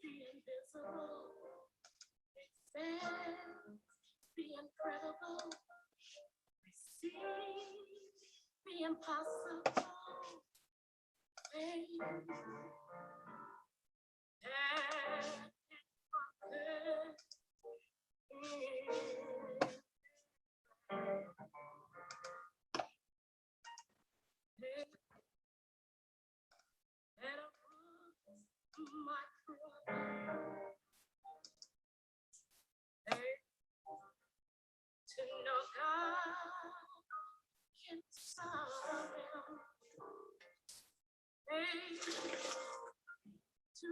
the invisible, expands the incredible, receive the impossible, faith and my to know God can solve them. To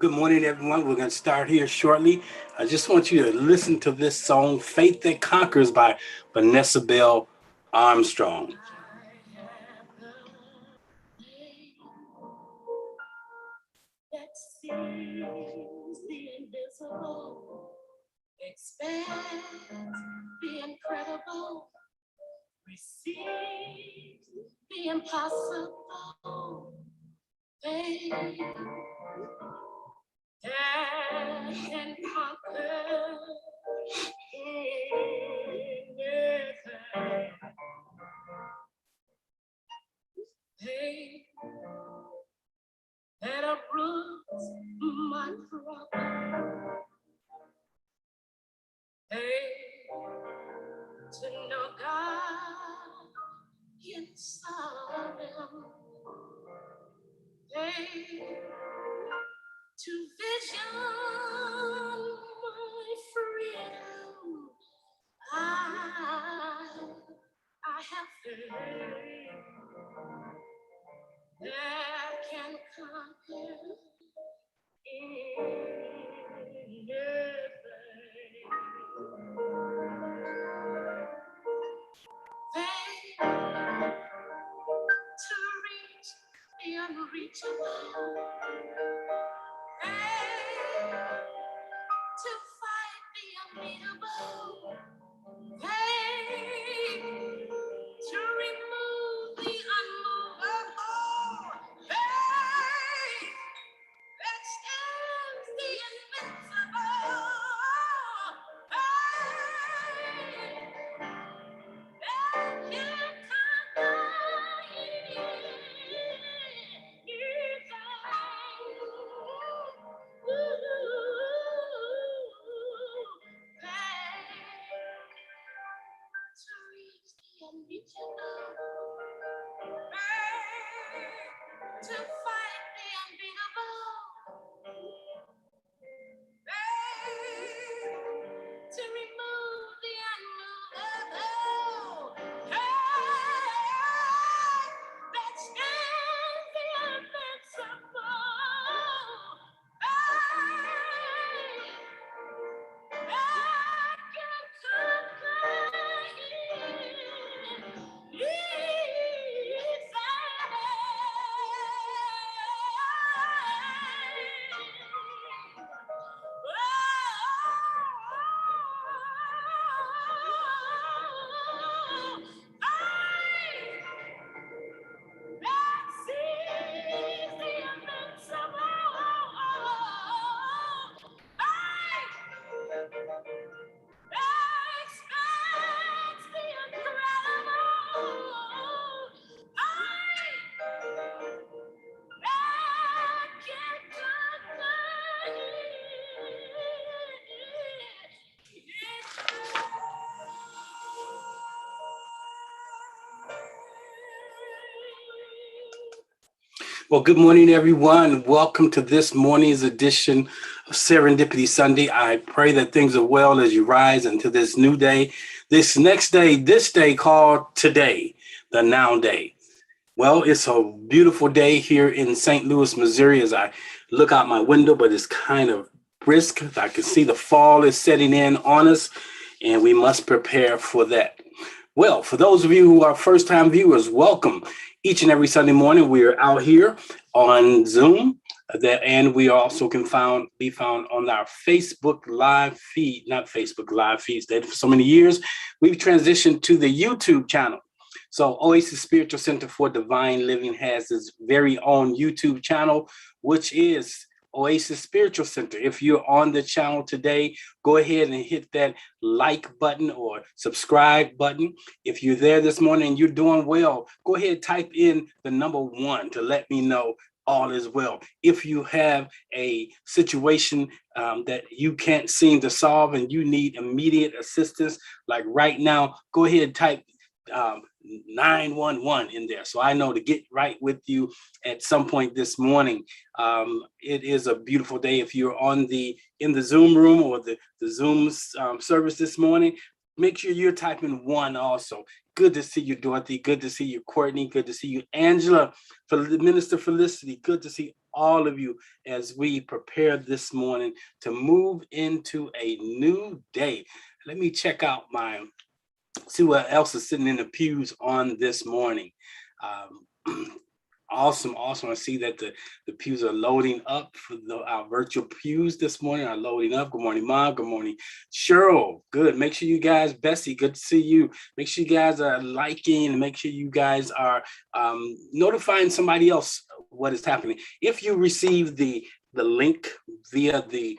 Good morning, everyone. We're going to start here shortly. I just want you to listen to this song, Faith That Conquers by Vanessa Bell Armstrong. that sees the invisible, expands the incredible, receives the impossible, faith that can conquer anything. Faith that uproots my problem. Faith to know God can solve them. Faith to vision my freedom. I have faith that can conquer anything. Faith to reach the unreachable. Faith to fight the unbeatable. Faith to remove the unmovable. to fight the unbeatable, to remove the unmovable, that stands the invincible. Well, good morning, everyone. Welcome to this morning's edition of Serendipity Sunday. I pray that things are well as you rise into this new day, this next day, this day called today, the now day. Well, it's a beautiful day here in St. Louis, Missouri, as I look out my window, but it's kind of brisk. I can see the fall is setting in on us, and we must prepare for that. Well, for those of you who are first-time viewers, welcome. Each and every Sunday morning, we are out here on Zoom, and we also can be found on our Facebook live feed, not Facebook live feeds. That for so many years, we've transitioned to the YouTube channel. So Oasis Spiritual Center for Divine Living has its very own YouTube channel, which is Oasis Spiritual Center. If you're on the channel today, go ahead and hit that like button or subscribe button. If you're there this morning and you're doing well, go ahead and type in the number 1 to let me know all is well. If you have a situation that you can't seem to solve and you need immediate assistance, like right now, go ahead and type 911 in there, so I know to get right with you at some point this morning. It is a beautiful day. If you're in the Zoom room or the Zoom service this morning, make sure you're typing 1 also. Good to see you, Dorothy. Good to see you, Courtney. Good to see you, Angela. For the Minister Felicity. Good to see all of you as we prepare this morning to move into a new day. Let me check out see what else is sitting in the pews on this morning. Awesome. I see that the pews are loading up for our virtual pews this morning are loading up. Good morning, Mom. Good morning, Cheryl. Good. Make sure you guys, Bessie, good to see you. Make sure you guys are liking and make sure you guys are notifying somebody else what is happening. If you receive the link via the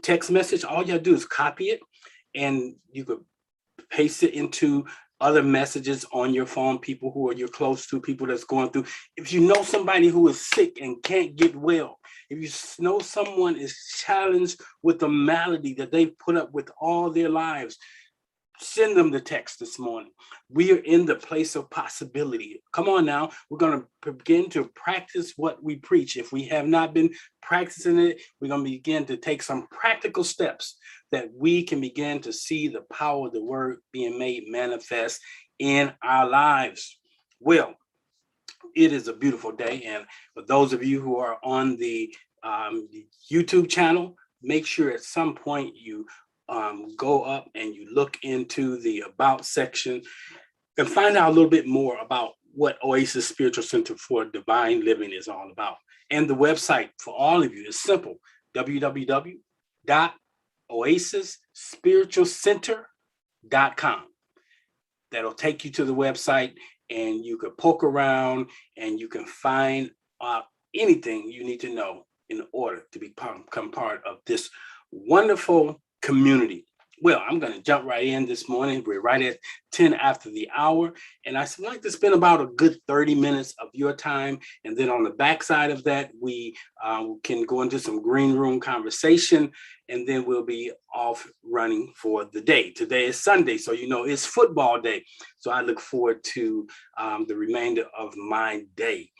text message, all you have to do is copy it and you could paste it into other messages on your phone, people who are you're close to, people that's going through. If you know somebody who is sick and can't get well, if you know someone is challenged with a malady that they've put up with all their lives, send them the text this morning. We are in the place of possibility. Come on now. We're going to begin to practice what we preach. If we have not been practicing it, we're going to begin to take some practical steps that we can begin to see the power of the word being made manifest in our lives. Well, it is a beautiful day. And for those of you who are on the YouTube channel, make sure at some point you go up and you look into the About section and find out a little bit more about what Oasis Spiritual Center for Divine Living is all about. And the website for all of you is simple, www.oasisspiritualcenter.com. That'll take you to the website and you can poke around and you can find anything you need to know in order to become part of this wonderful community. Well, I'm going to jump right in this morning. We're right at 10 after the hour. And I like to spend about a good 30 minutes of your time. And then on the backside of that, we can go into some green room conversation. And then we'll be off running for the day. Today is Sunday, so you know it's football day. So I look forward to the remainder of my day.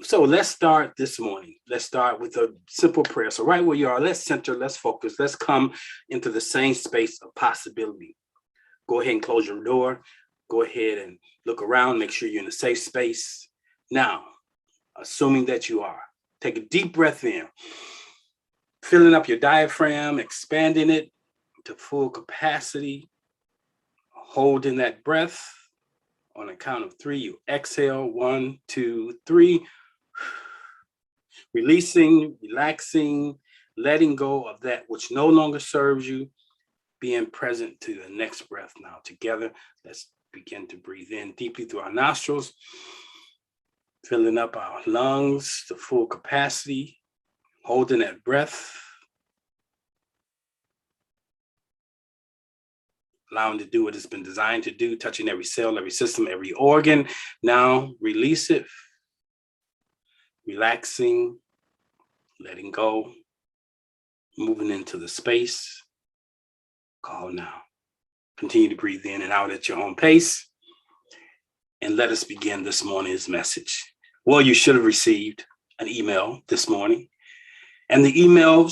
So let's start this morning. Let's start with a simple prayer. So right where you are, let's center, let's focus, let's come into the same space of possibility. Go ahead and close your door. Go ahead and look around, make sure you're in a safe space. Now, assuming that you are, take a deep breath in, filling up your diaphragm, expanding it to full capacity, holding that breath. On a count of 3, you exhale. 1, 2, 3. Releasing, relaxing, letting go of that which no longer serves you, being present to the next breath. Now together, let's begin to breathe in deeply through our nostrils, filling up our lungs to full capacity, holding that breath, allowing it to do what it's been designed to do, touching every cell, every system, every organ. Now release it, relaxing, letting go, moving into the space. Call now. Continue to breathe in and out at your own pace. And let us begin this morning's message. Well, you should have received an email this morning. And the email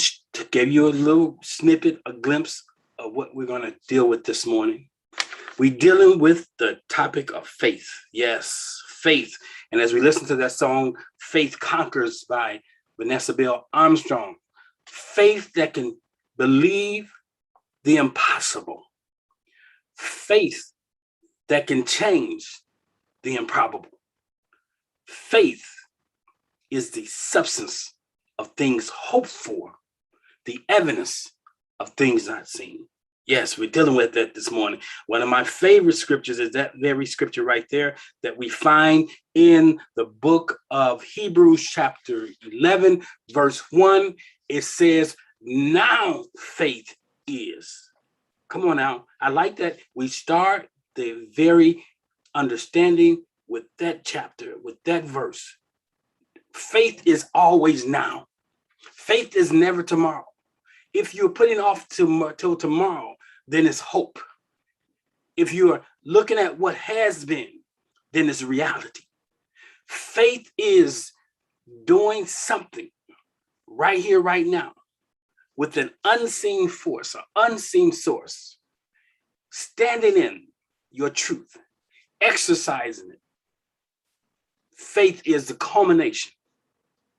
gave you a little snippet, a glimpse of what we're going to deal with this morning. We're dealing with the topic of faith. Yes, faith. And as we listen to that song, Faith Conquers by Vanessa Bell Armstrong, faith that can believe the impossible, faith that can change the improbable. Faith is the substance of things hoped for, the evidence of things not seen. Yes, we're dealing with that this morning. One of my favorite scriptures is that very scripture right there that we find in the book of Hebrews chapter 11, verse 1. It says, now faith is. Come on now. I like that we start the very understanding with that chapter, with that verse. Faith is always now. Faith is never tomorrow. If you're putting off till tomorrow, then it's hope. If you're looking at what has been, then it's reality. Faith is doing something right here, right now, with an unseen force, an unseen source, standing in your truth, exercising it. Faith is the culmination.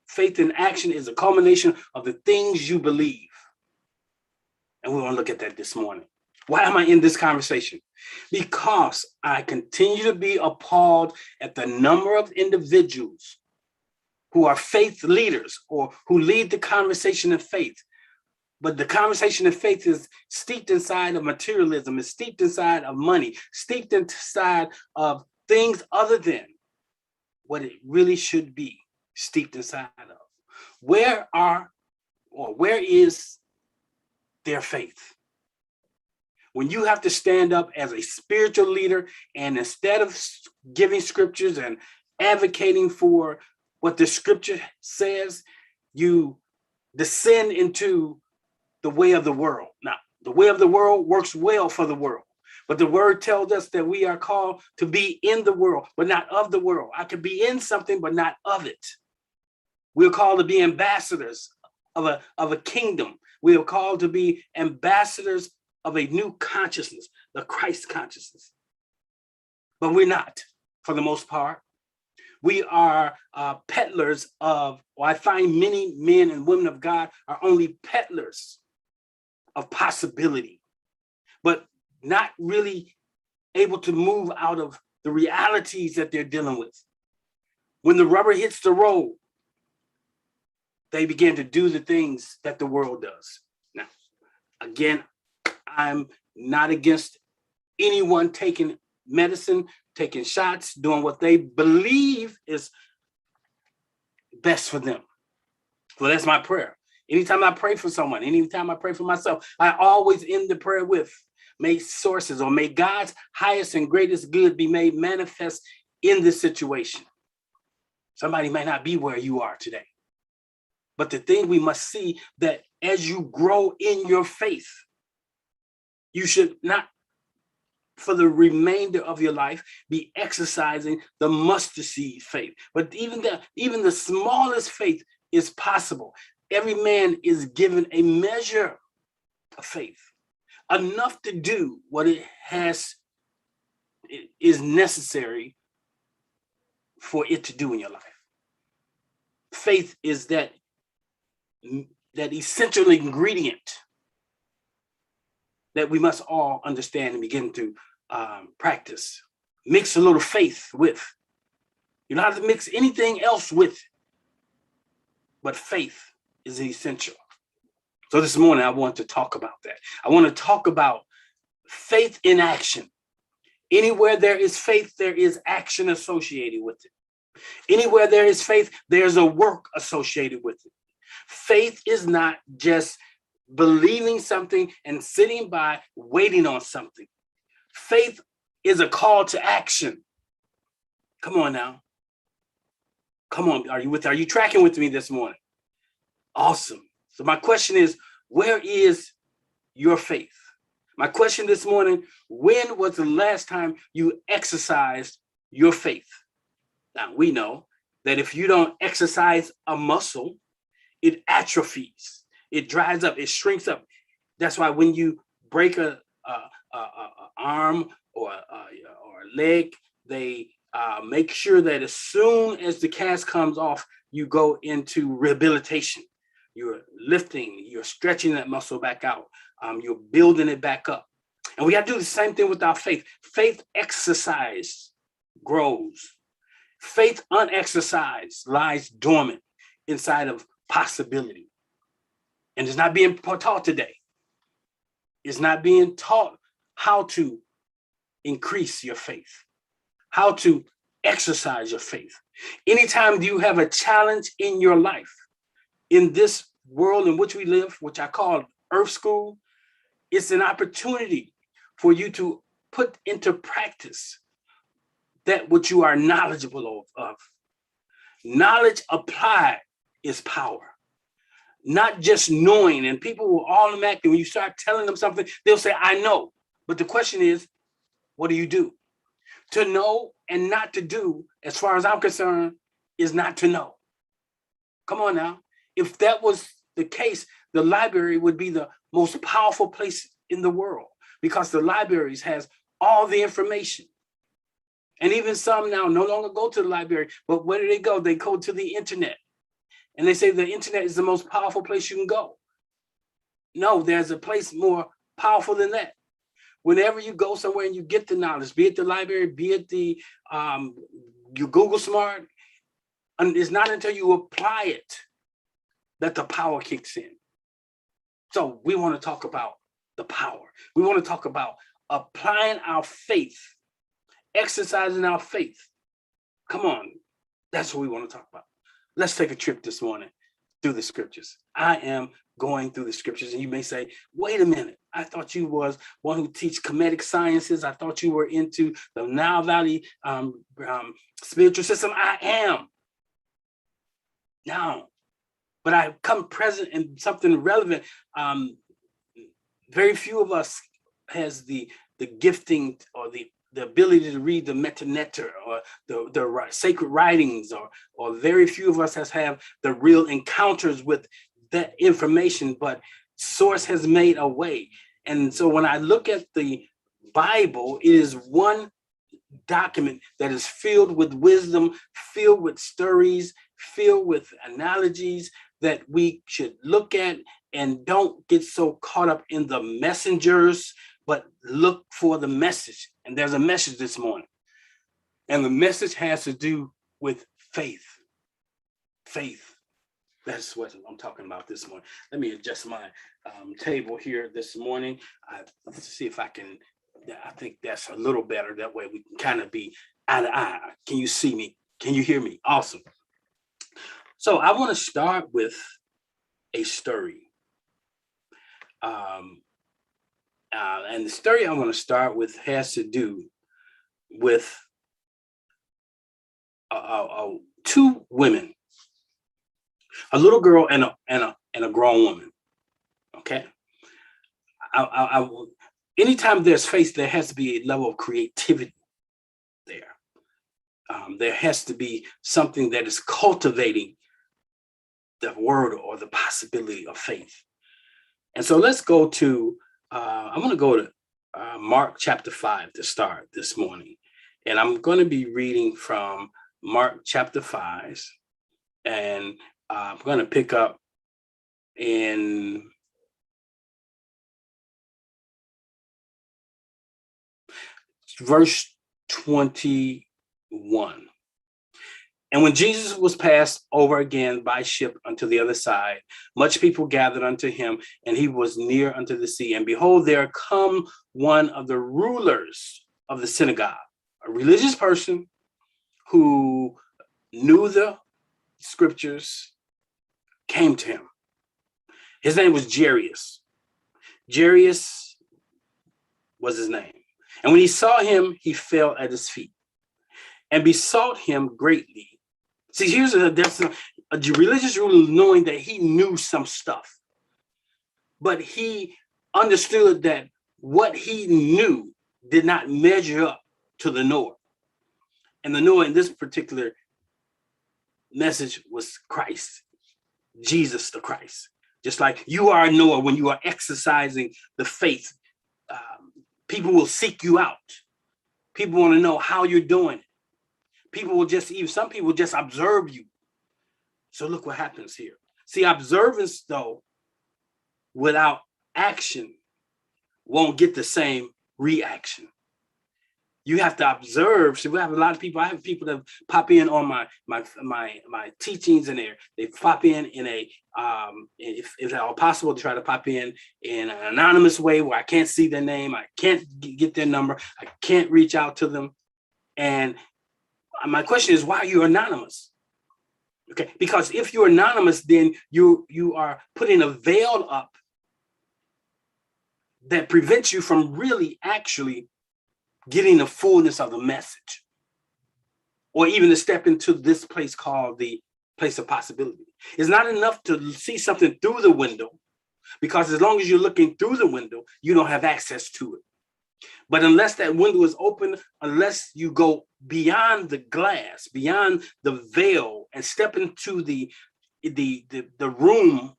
Faith in action is a culmination of the things you believe. And we want to look at that this morning. Why am I in this conversation? Because I continue to be appalled at the number of individuals who are faith leaders or who lead the conversation of faith. But the conversation of faith is steeped inside of materialism, is steeped inside of money, steeped inside of things other than what it really should be steeped inside of. Where is their faith? When you have to stand up as a spiritual leader and instead of giving scriptures and advocating for what the scripture says, you descend into the way of the world. Now, the way of the world works well for the world, but the word tells us that we are called to be in the world, but not of the world. I could be in something, but not of it. We're called to be ambassadors of a kingdom. We are called to be ambassadors of a new consciousness, the Christ consciousness. But we're not, for the most part. We are peddlers of, or I find many men and women of God are only peddlers of possibility, but not really able to move out of the realities that they're dealing with. When the rubber hits the road, they begin to do the things that the world does. Now, again, I'm not against anyone taking medicine, taking shots, doing what they believe is best for them. Well, that's my prayer. Anytime I pray for someone, anytime I pray for myself, I always end the prayer with, may sources or may God's highest and greatest good be made manifest in this situation. Somebody may not be where you are today. But the thing we must see that as you grow in your faith, you should not for the remainder of your life be exercising the mustard seed faith. But even the smallest faith is possible. Every man is given a measure of faith, enough to do what it is necessary for it to do in your life. Faith is that essential ingredient that we must all understand and begin to practice. Mix a little faith with. You don't have to mix anything else with, but faith is essential. So this morning, I want to talk about that. I want to talk about faith in action. Anywhere there is faith, there is action associated with it. Anywhere there is faith, there's a work associated with it. Faith is not just believing something and sitting by waiting on something. Faith is a call to action. Come on now. Come on. Are you tracking with me this morning? Awesome. So my question is, where is your faith? My question this morning, when was the last time you exercised your faith? Now, we know that if you don't exercise a muscle, it atrophies, it dries up, it shrinks up. That's why when you break a arm or a leg, they make sure that as soon as the cast comes off, you go into rehabilitation. You're lifting, you're stretching that muscle back out. You're building it back up. And we got to do the same thing with our faith. Faith exercise grows. Faith unexercised lies dormant inside of possibility. And it's not being taught today. It's not being taught how to increase your faith, how to exercise your faith. Anytime you have a challenge in your life, in this world in which we live, which I call Earth School, it's an opportunity for you to put into practice that which you are knowledgeable of. Knowledge applied is power. Not just knowing, and people will automatically, when you start telling them something, they'll say, I know. But the question is, what do you do? To know and not to do, as far as I'm concerned, is not to know. Come on now. If that was the case, the library would be the most powerful place in the world, because the libraries has all the information. And even some now no longer go to the library, but where do they go? They go to the internet. And they say the internet is the most powerful place you can go. No, there's a place more powerful than that. Whenever you go somewhere and you get the knowledge, be it the library, be it the your Google Smart, and it's not until you apply it that the power kicks in. So we want to talk about the power. We want to talk about applying our faith, exercising our faith. Come on, that's what we want to talk about. Let's take a trip this morning through the scriptures. I am going through the scriptures, and you may say, wait a minute, I thought you was one who teach comedic sciences. I thought you were into the Nile Valley spiritual system. I am now, but I come present in something relevant. Very few of us has the gifting or the ability to read the metanetter or the sacred writings, or very few of us have the real encounters with that information, but source has made a way. And so when I look at the Bible, it is one document that is filled with wisdom, filled with stories, filled with analogies that we should look at, and don't get so caught up in the messengers, but look for the message. And there's a message this morning. And the message has to do with faith. Faith. That's what I'm talking about this morning. Let me adjust my table here this morning. Let's see if I can. I think that's a little better. That way we can kind of be eye to eye. Can you see me? Can you hear me? Awesome. So I want to start with a story. And the story I want to start with has to do with two women, a little girl and a grown woman. Okay, anytime there's faith, there has to be a level of creativity there. There has to be something that is cultivating the word or the possibility of faith. And so let's go to, I'm going to go to Mark chapter 5 to start this morning. And I'm going to be reading from Mark chapter 5. And I'm going to pick up in verse 21. And when Jesus was passed over again by ship unto the other side, much people gathered unto him, and he was near unto the sea. And behold, there come one of the rulers of the synagogue, a religious person who knew the scriptures, came to him. His name was Jairus. Jairus was his name. And when he saw him, he fell at his feet and besought him greatly. See, here's that's a religious ruler knowing that he knew some stuff, but he understood that what he knew did not measure up to the Noah. And the Noah in this particular message was Christ, Jesus the Christ. Just like you are Noah, when you are exercising the faith, people will seek you out. People want to know how you're doing. People will just, even some people just observe you. So look what happens here. See, observance, though, without action won't get the same reaction. You have to observe. So we have a lot of people. I have people that pop in on my teachings, and they pop in a if at all possible, to try to pop in an anonymous way where I can't see their name, I can't get their number, I can't reach out to them. And my question is, why are you anonymous? Okay, because if you're anonymous, then you are putting a veil up that prevents you from really actually getting the fullness of the message, or even to step into this place called the place of possibility. It's not enough to see something through the window, because as long as you're looking through the window, you don't have access to it. But unless that window is open, unless you go beyond the glass, beyond the veil, and step into the room,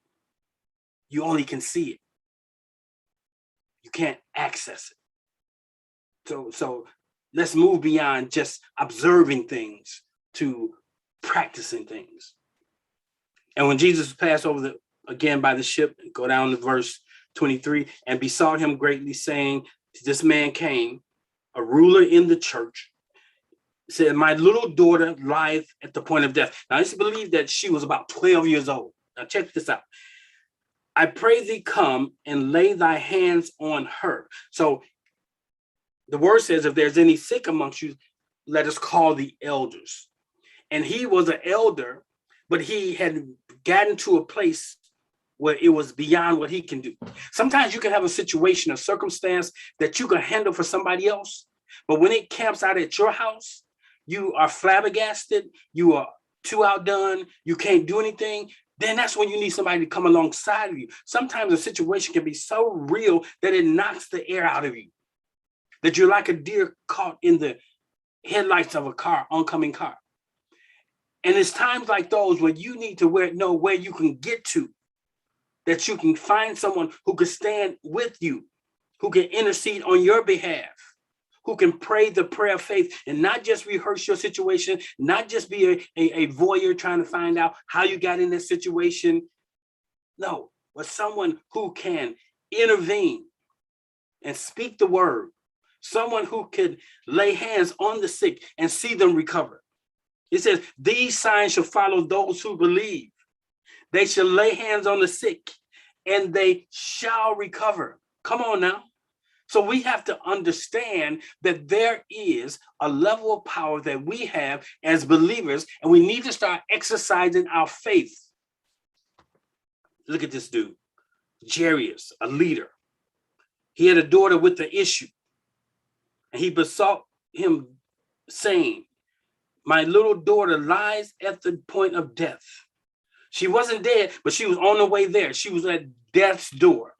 you only can see it. You can't access it. So let's move beyond just observing things to practicing things. And when Jesus passed over again by the ship, go down to verse 23, and besought him greatly, saying, this man came, a ruler in the church, said, my little daughter lieth at the point of death. Now, I used to believe that she was about 12 years old. Now, check this out. I pray thee come and lay thy hands on her. So the word says, if there's any sick amongst you, let us call the elders. And he was an elder, but he had gotten to a place where it was beyond what he can do. Sometimes you can have a situation, a circumstance that you can handle for somebody else, but when it camps out at your house, you are flabbergasted, you are too outdone, you can't do anything. Then that's when you need somebody to come alongside of you. Sometimes a situation can be so real that it knocks the air out of you, that you're like a deer caught in the headlights of a car, oncoming car. And it's times like those where you need to know where you can get to, that you can find someone who can stand with you, who can intercede on your behalf, who can pray the prayer of faith and not just rehearse your situation, not just be a voyeur trying to find out how you got in this situation. No, but someone who can intervene and speak the word, someone who can lay hands on the sick and see them recover. It says, these signs shall follow those who believe. They shall lay hands on the sick and they shall recover. Come on now. So we have to understand that there is a level of power that we have as believers, and we need to start exercising our faith. Look at this dude, Jairus, a leader. He had a daughter with an issue, and he besought him, saying, my little daughter lies at the point of death. She wasn't dead, but she was on the way there. She was at death's door.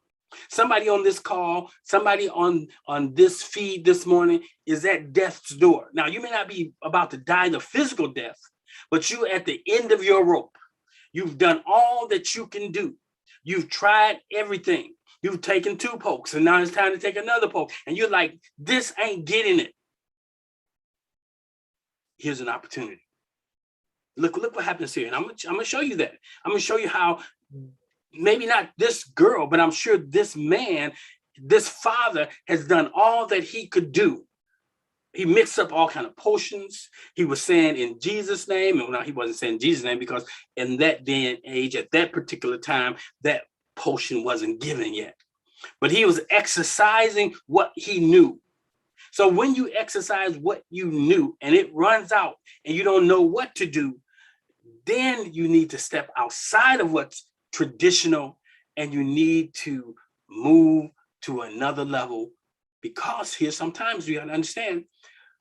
Somebody on this call, somebody on this feed this morning is at death's door. Now, you may not be about to die the physical death, but you at the end of your rope. You've done all that you can do. You've tried everything. You've taken 2 pokes, and now it's time to take another poke. And you're like, this ain't getting it. Here's an opportunity. Look what happens here. And I'm gonna show you that. I'm gonna show you how maybe not this girl, but I'm sure this man, this father has done all that he could do. He mixed up all kind of potions. He was saying in Jesus' name, and no, he wasn't saying Jesus' name because in that day and age, at that particular time, that potion wasn't given yet. But he was exercising what he knew. So when you exercise what you knew and it runs out and you don't know what to do, then you need to step outside of what's traditional and you need to move to another level, because here sometimes you got to understand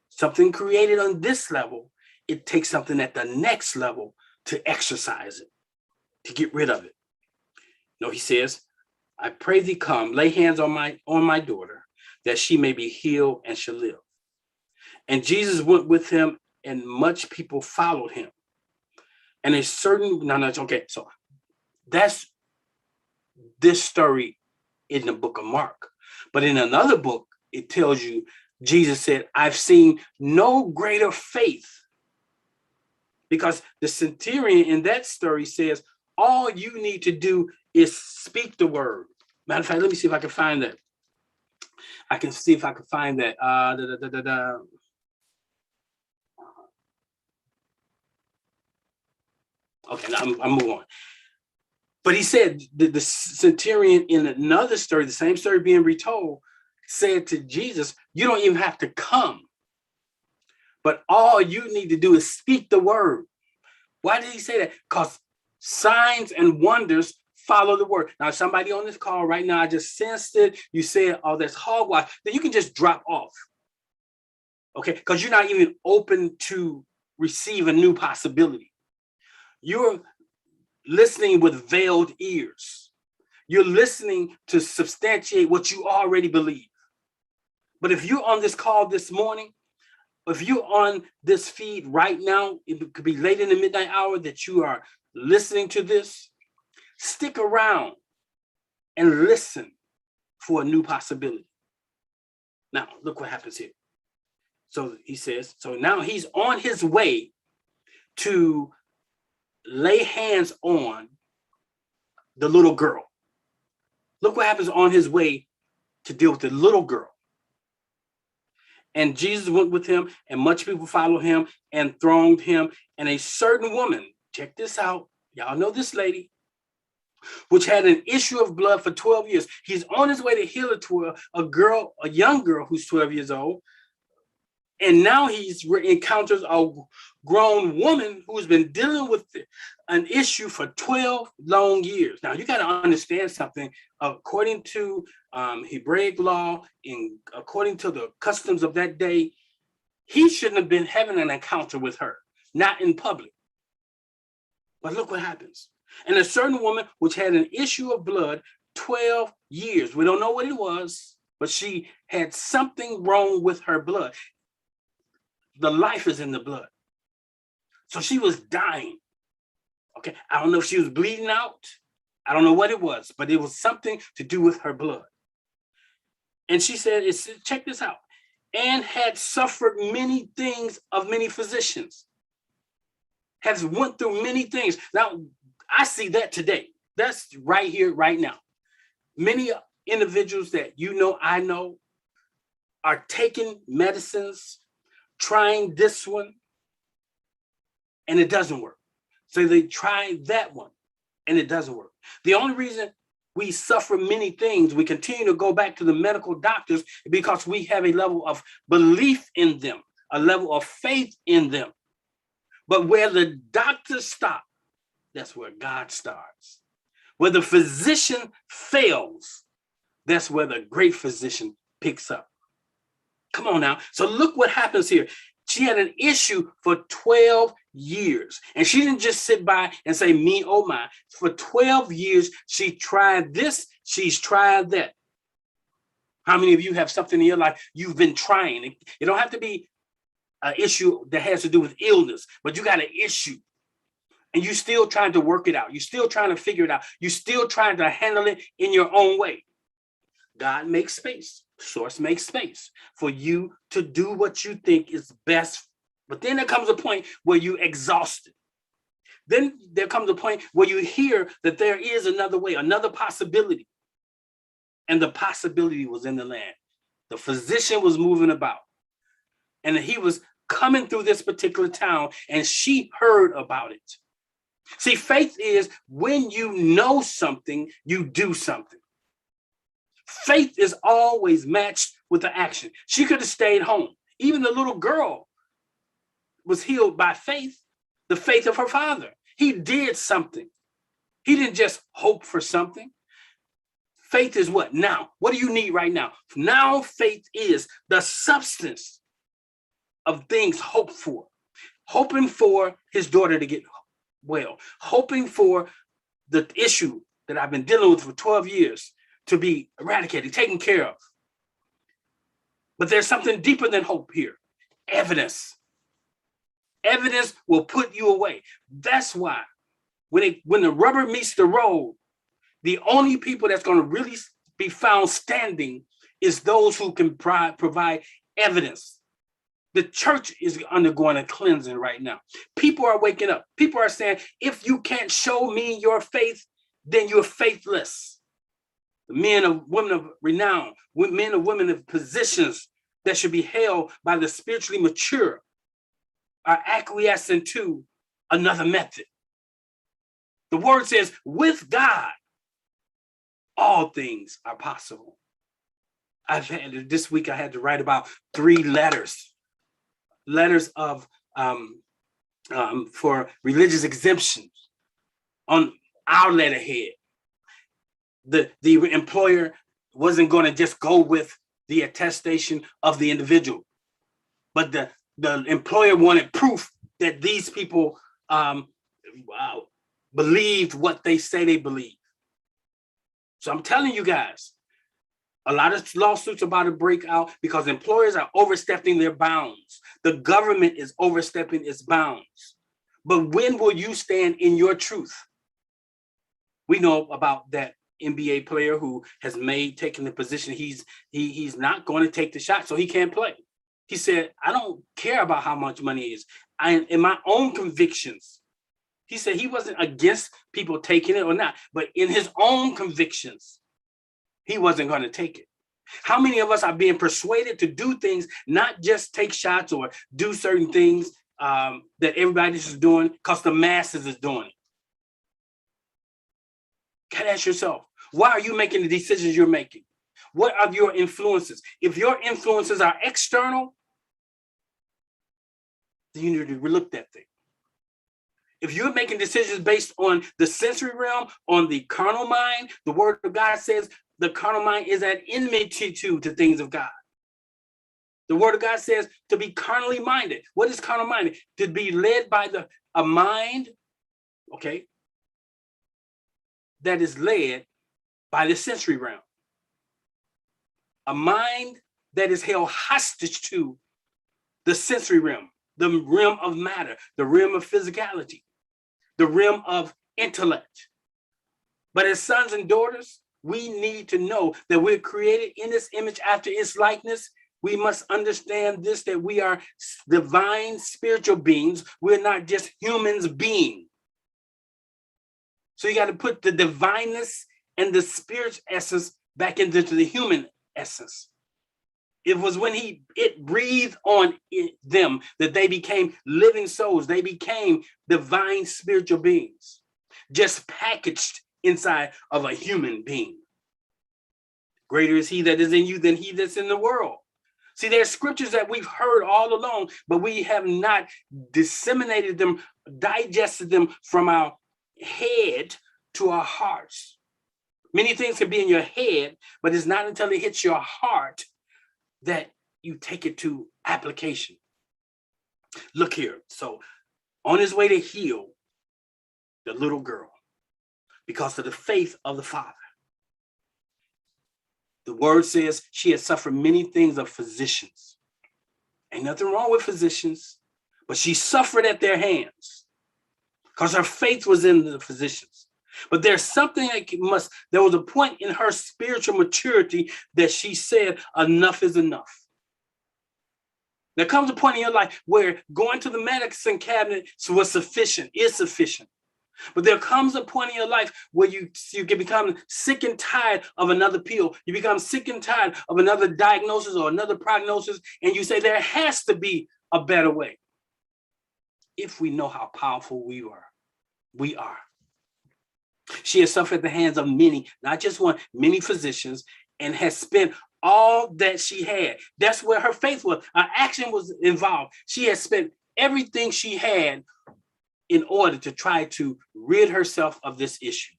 something created on this level, it takes something at the next level to exercise it, to get rid of it. No, he says, I pray thee come, lay hands on my daughter, that she may be healed and shall live. And Jesus went with him, and much people followed him. And a certain, okay, so that's this story in the book of Mark. But in another book, it tells you, Jesus said, I've seen no greater faith. Because the centurion in that story says, all you need to do is speak the word. Matter of fact, let me see if I can find that. I can see if I can find that. Okay, I'm moving on. But he said, the centurion in another story, the same story being retold, said to Jesus, you don't even have to come. But all you need to do is speak the word. Why did he say that? Because signs and wonders follow the word. Now, somebody on this call right now, I just sensed it. You said, oh, that's hogwash. Then you can just drop off. Okay, because you're not even open to receive a new possibility. You're listening with veiled ears. You're listening to substantiate what you already believe. But if you're on this call this morning, if you're on this feed right now, it could be late in the midnight hour that you are listening to this, stick around and listen for a new possibility. Now, look what happens here. So he says, so now he's on his way to lay hands on the little girl. Look what happens on his way to deal with the little girl. And Jesus went with him, and much people followed him and thronged him. And a certain woman, check this out, y'all know this lady, which had an issue of blood for 12 years. He's on his way to heal a young girl who's 12 years old. And now he encounters a grown woman who's been dealing with an issue for 12 long years. Now, you got to understand something. According to Hebraic law, and according to the customs of that day, he shouldn't have been having an encounter with her, not in public. But look what happens. And a certain woman which had an issue of blood 12 years. We don't know what it was, but she had something wrong with her blood. The life is in the blood. So she was dying. Okay, I don't know if she was bleeding out. I don't know what it was, but it was something to do with her blood. And she said, check this out, and had suffered many things of many physicians. Has went through many things. Now, I see that today. That's right here, right now. Many individuals that I know, are taking medicines, trying this one, and it doesn't work. So they try that one, and it doesn't work. The only reason we suffer many things, we continue to go back to the medical doctors, because we have a level of belief in them, a level of faith in them. But where the doctors stop, that's where God starts. Where the physician fails, that's where the great physician picks up. Come on now. So look what happens here. She had an issue for 12 years. And she didn't just sit by and say, me, oh my. For 12 years, she tried this, she's tried that. How many of you have something in your life you've been trying? It don't have to be an issue that has to do with illness, but you got an issue and you still trying to work it out. You're still trying to figure it out. You're still trying to handle it in your own way. God makes space. Source makes space for you to do what you think is best. But then there comes a point where you're exhausted. Then there comes a point where you hear that there is another way, another possibility. And the possibility was in the land. The physician was moving about. And he was coming through this particular town, and she heard about it. See, faith is when you know something, you do something. Faith is always matched with the action. She could have stayed home. Even the little girl was healed by faith, the faith of her father. He did something. He didn't just hope for something. Faith is what? Now. What do you need right now? Now faith is the substance of things hoped for. Hoping for his daughter to get well. Hoping for the issue that I've been dealing with for 12 years to be eradicated, taken care of. But there's something deeper than hope here. Evidence. Evidence will put you away. That's why when the rubber meets the road, the only people that's going to really be found standing is those who can provide evidence. The church is undergoing a cleansing right now. People are waking up. People are saying, if you can't show me your faith, then you're faithless. The men and women of renown, men and women of positions that should be held by the spiritually mature are acquiescing to another method. The word says, with God, all things are possible. This week I had to write about 3 letters of for religious exemptions on our letterhead. The employer wasn't going to just go with the attestation of the individual, but the employer wanted proof that these people believed what they say they believe. So I'm telling you guys, a lot of lawsuits about to break out because employers are overstepping their bounds. The government is overstepping its bounds. But when will you stand in your truth? We know about that NBA player who has taken the position he's not going to take the shot, so he can't play. He said, I don't care about how much money it is. In my own convictions, he said he wasn't against people taking it or not, but in his own convictions, he wasn't going to take it. How many of us are being persuaded to do things, not just take shots or do certain things that everybody else is doing because the masses is doing it? Can ask yourself, why are you making the decisions you're making? What are your influences? If your influences are external, then you need to relook that thing. If you're making decisions based on the sensory realm, on the carnal mind, the word of God says the carnal mind is at enmity to things of God. The word of God says to be carnally minded. What is carnal minded? To be led by a mind, okay, that is led by the sensory realm. A mind that is held hostage to the sensory realm, the realm of matter, the realm of physicality, the realm of intellect. But as sons and daughters, we need to know that we're created in this image after its likeness. We must understand this, that we are divine spiritual beings. We're not just humans being. So you got to put the divineness and the spirit essence back into the human essence. It was when it breathed on them that they became living souls. They became divine spiritual beings, just packaged inside of a human being. Greater is he that is in you than he that's in the world. See, there's scriptures that we've heard all along, but we have not disseminated them, digested them from our head to our hearts. Many things can be in your head, but it's not until it hits your heart that you take it to application. Look here. So on his way to heal the little girl, because of the faith of the father, the word says she had suffered many things of physicians. Ain't nothing wrong with physicians, but she suffered at their hands because her faith was in the physicians. But there's something that there was a point in her spiritual maturity that she said, enough is enough. There comes a point in your life where going to the medicine cabinet was sufficient, is sufficient. But there comes a point in your life where you can become sick and tired of another pill. You become sick and tired of another diagnosis or another prognosis, and you say there has to be a better way. If we know how powerful we are. She has suffered at the hands of many, not just one, many physicians, and has spent all that she had. That's where her faith was. Her action was involved. She has spent everything she had in order to try to rid herself of this issue,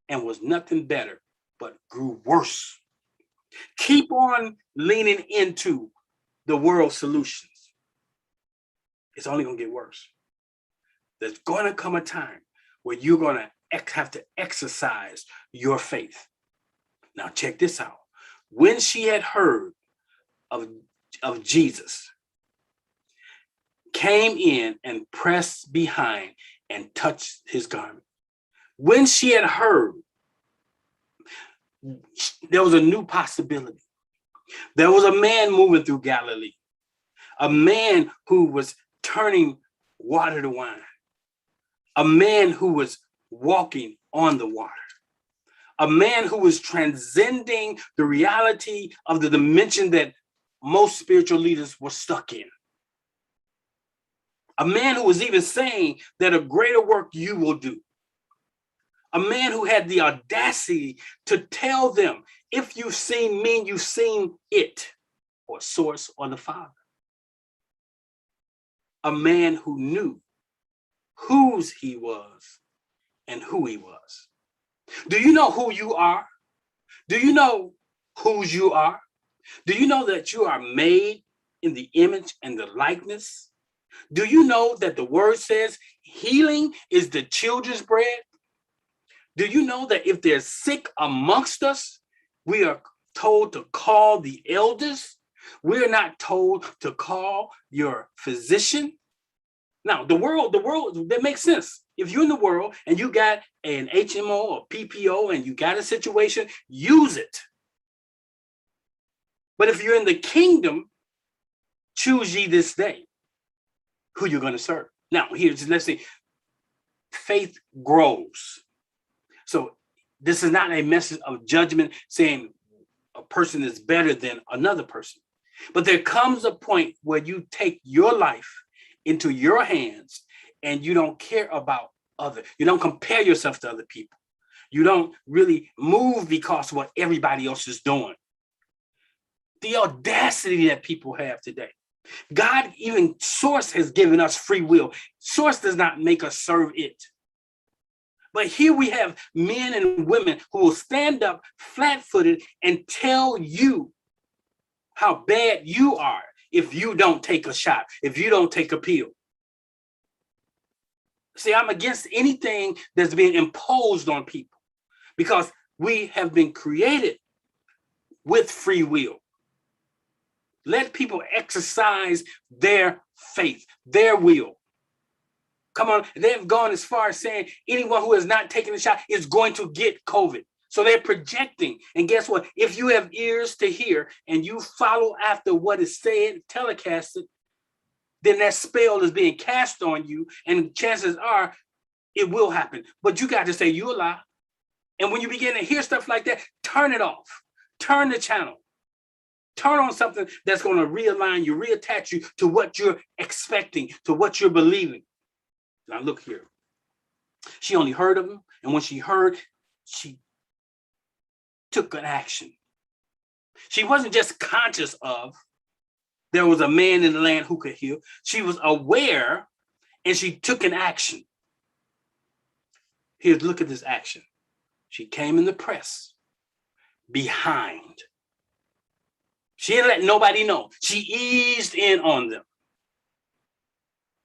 and was nothing better, but grew worse. Keep on leaning into the world's solutions. It's only going to get worse. There's going to come a time where you're going to have to exercise your faith. Now, check this out. When she had heard of Jesus, came in and pressed behind and touched his garment. When she had heard, there was a new possibility. There was a man moving through Galilee, a man who was turning water to wine, a man who was walking on the water, a man who was transcending the reality of the dimension that most spiritual leaders were stuck in. A man who was even saying that a greater work you will do. A man who had the audacity to tell them, if you've seen me, you've seen it, or source, or the Father. A man who knew whose he was and who he was. Do you know who you are? Do you know whose you are? Do you know that you are made in the image and the likeness? Do you know that the word says healing is the children's bread? Do you know that if there's sick amongst us, we are told to call the elders? We're not told to call your physician. Now, the world, that makes sense. If you're in the world and you got an HMO or PPO and you got a situation, use it. But if you're in the kingdom, choose ye this day who you're going to serve. Now, let's see, faith grows. So this is not a message of judgment saying a person is better than another person. But there comes a point where you take your life into your hands and you don't care about others. You don't compare yourself to other people. You don't really move because of what everybody else is doing. The audacity that people have today. God, even Source, has given us free will. Source does not make us serve it. But here we have men and women who will stand up flat-footed and tell you how bad you are if you don't take a shot, if you don't take a pill. See, I'm against anything that's being imposed on people because we have been created with free will. Let people exercise their faith, their will. Come on, they've gone as far as saying anyone who has not taken a shot is going to get COVID. So they're projecting. And guess what? If you have ears to hear and you follow after what is said, telecasted, then that spell is being cast on you. And chances are it will happen. But you got to say, you a lie. And when you begin to hear stuff like that, turn it off. Turn the channel. Turn on something that's going to realign you, reattach you to what you're expecting, to what you're believing. Now look here. She only heard of him. And when she heard, she took an action. She wasn't just conscious of there was a man in the land who could heal. She was aware and she took an action. Here, look at this action. She came in the press behind. She didn't let nobody know. She eased in on them.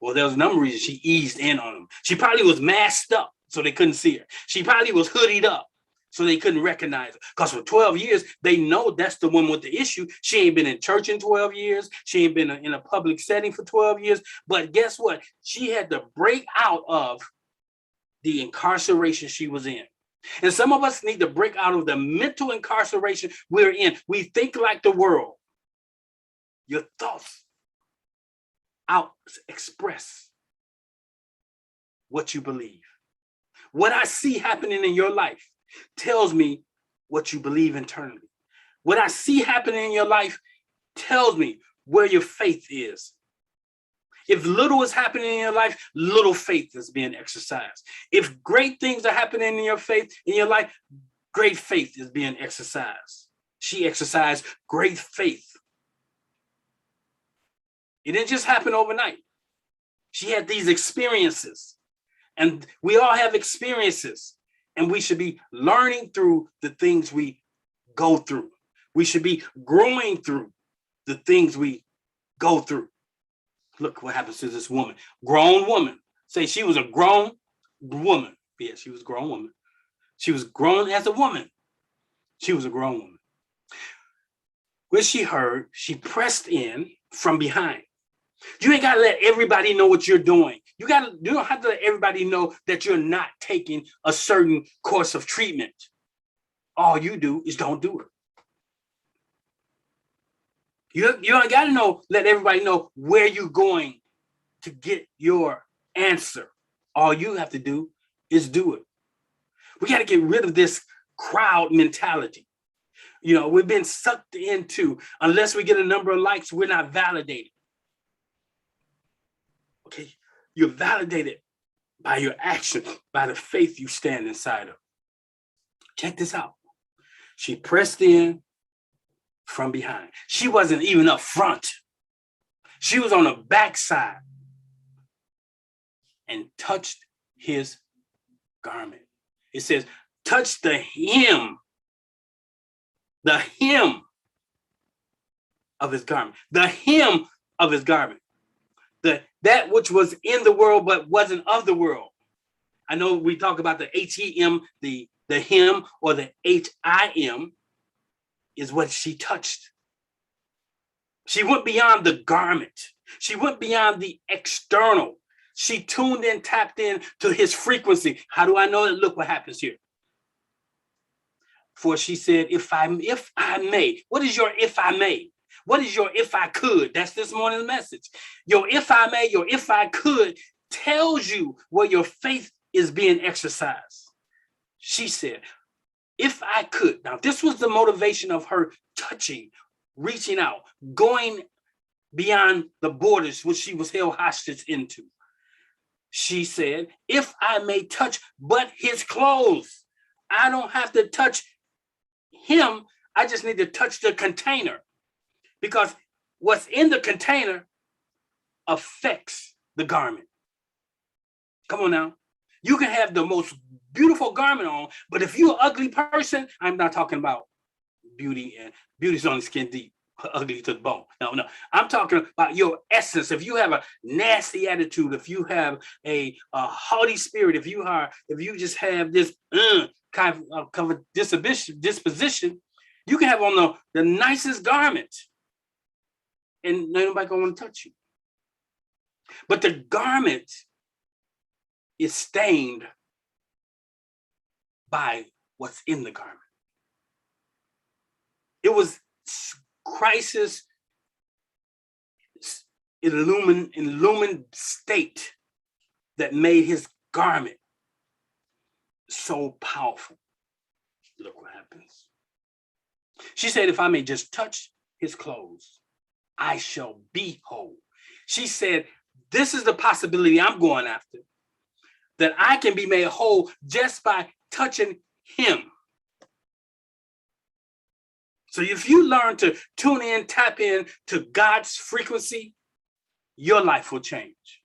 Well, there was a number of reasons she eased in on them. She probably was masked up so they couldn't see her. She probably was hoodied up so they couldn't recognize her. Because for 12 years, they know that's the one with the issue. She ain't been in church in 12 years. She ain't been in a public setting for 12 years. But guess what? She had to break out of the incarceration she was in. And some of us need to break out of the mental incarceration we're in. We think like the world. Your thoughts out express what you believe. What I see happening in your life tells me what you believe internally. What I see happening in your life tells me where your faith is. If little is happening in your life, little faith is being exercised. If great things are happening in your faith, in your life, great faith is being exercised. She exercised great faith. It didn't just happen overnight. She had these experiences, and we all have experiences, and we should be learning through the things we go through. We should be growing through the things we go through. Look what happens to this woman, grown woman. Say she was a grown woman. Yeah, she was a grown woman. She was grown as a woman. She was a grown woman. When she heard, she pressed in from behind. You ain't got to let everybody know what you're doing. You don't have to let everybody know that you're not taking a certain course of treatment. All you do is don't do it. You ain't got to let everybody know where you're going to get your answer. All you have to do is do it. We got to get rid of this crowd mentality. We've been sucked into, unless we get a number of likes, we're not validated. Okay, you're validated by your action, by the faith you stand inside of. Check this out. She pressed in from behind. She wasn't even up front. She was on the backside and touched his garment. It says, touch the hem of his garment. The hem of his garment. That which was in the world but wasn't of the world. I know we talk about the H-E-M, the hem, or the H-I-M is what she touched. She went beyond the garment. She went beyond the external. She tuned in, tapped in to his frequency. How do I know that? Look what happens here. For she said, if I may. What is your if I may? What is your if I could? That's this morning's message. Your if I may, your if I could tells you where your faith is being exercised. She said, if I could. Now, this was the motivation of her touching, reaching out, going beyond the borders which she was held hostage into. She said, if I may touch but his clothes. I don't have to touch him. I just need to touch the container. Because what's in the container affects the garment. Come on now. You can have the most beautiful garment on, but if you're an ugly person, I'm not talking about beauty, and beauty's only skin deep, ugly to the bone. No. I'm talking about your essence. If you have a nasty attitude, if you have a haughty spirit, if you just have this kind of disposition, you can have on the nicest garment, and nobody gonna want to touch you. But the garment is stained by what's in the garment. It was Christ's illumined state that made his garment so powerful. Look what happens. She said, if I may just touch his clothes, I shall be whole. She said, this is the possibility I'm going after, that I can be made whole just by touching him. So if you learn to tune in, tap in to God's frequency, your life will change.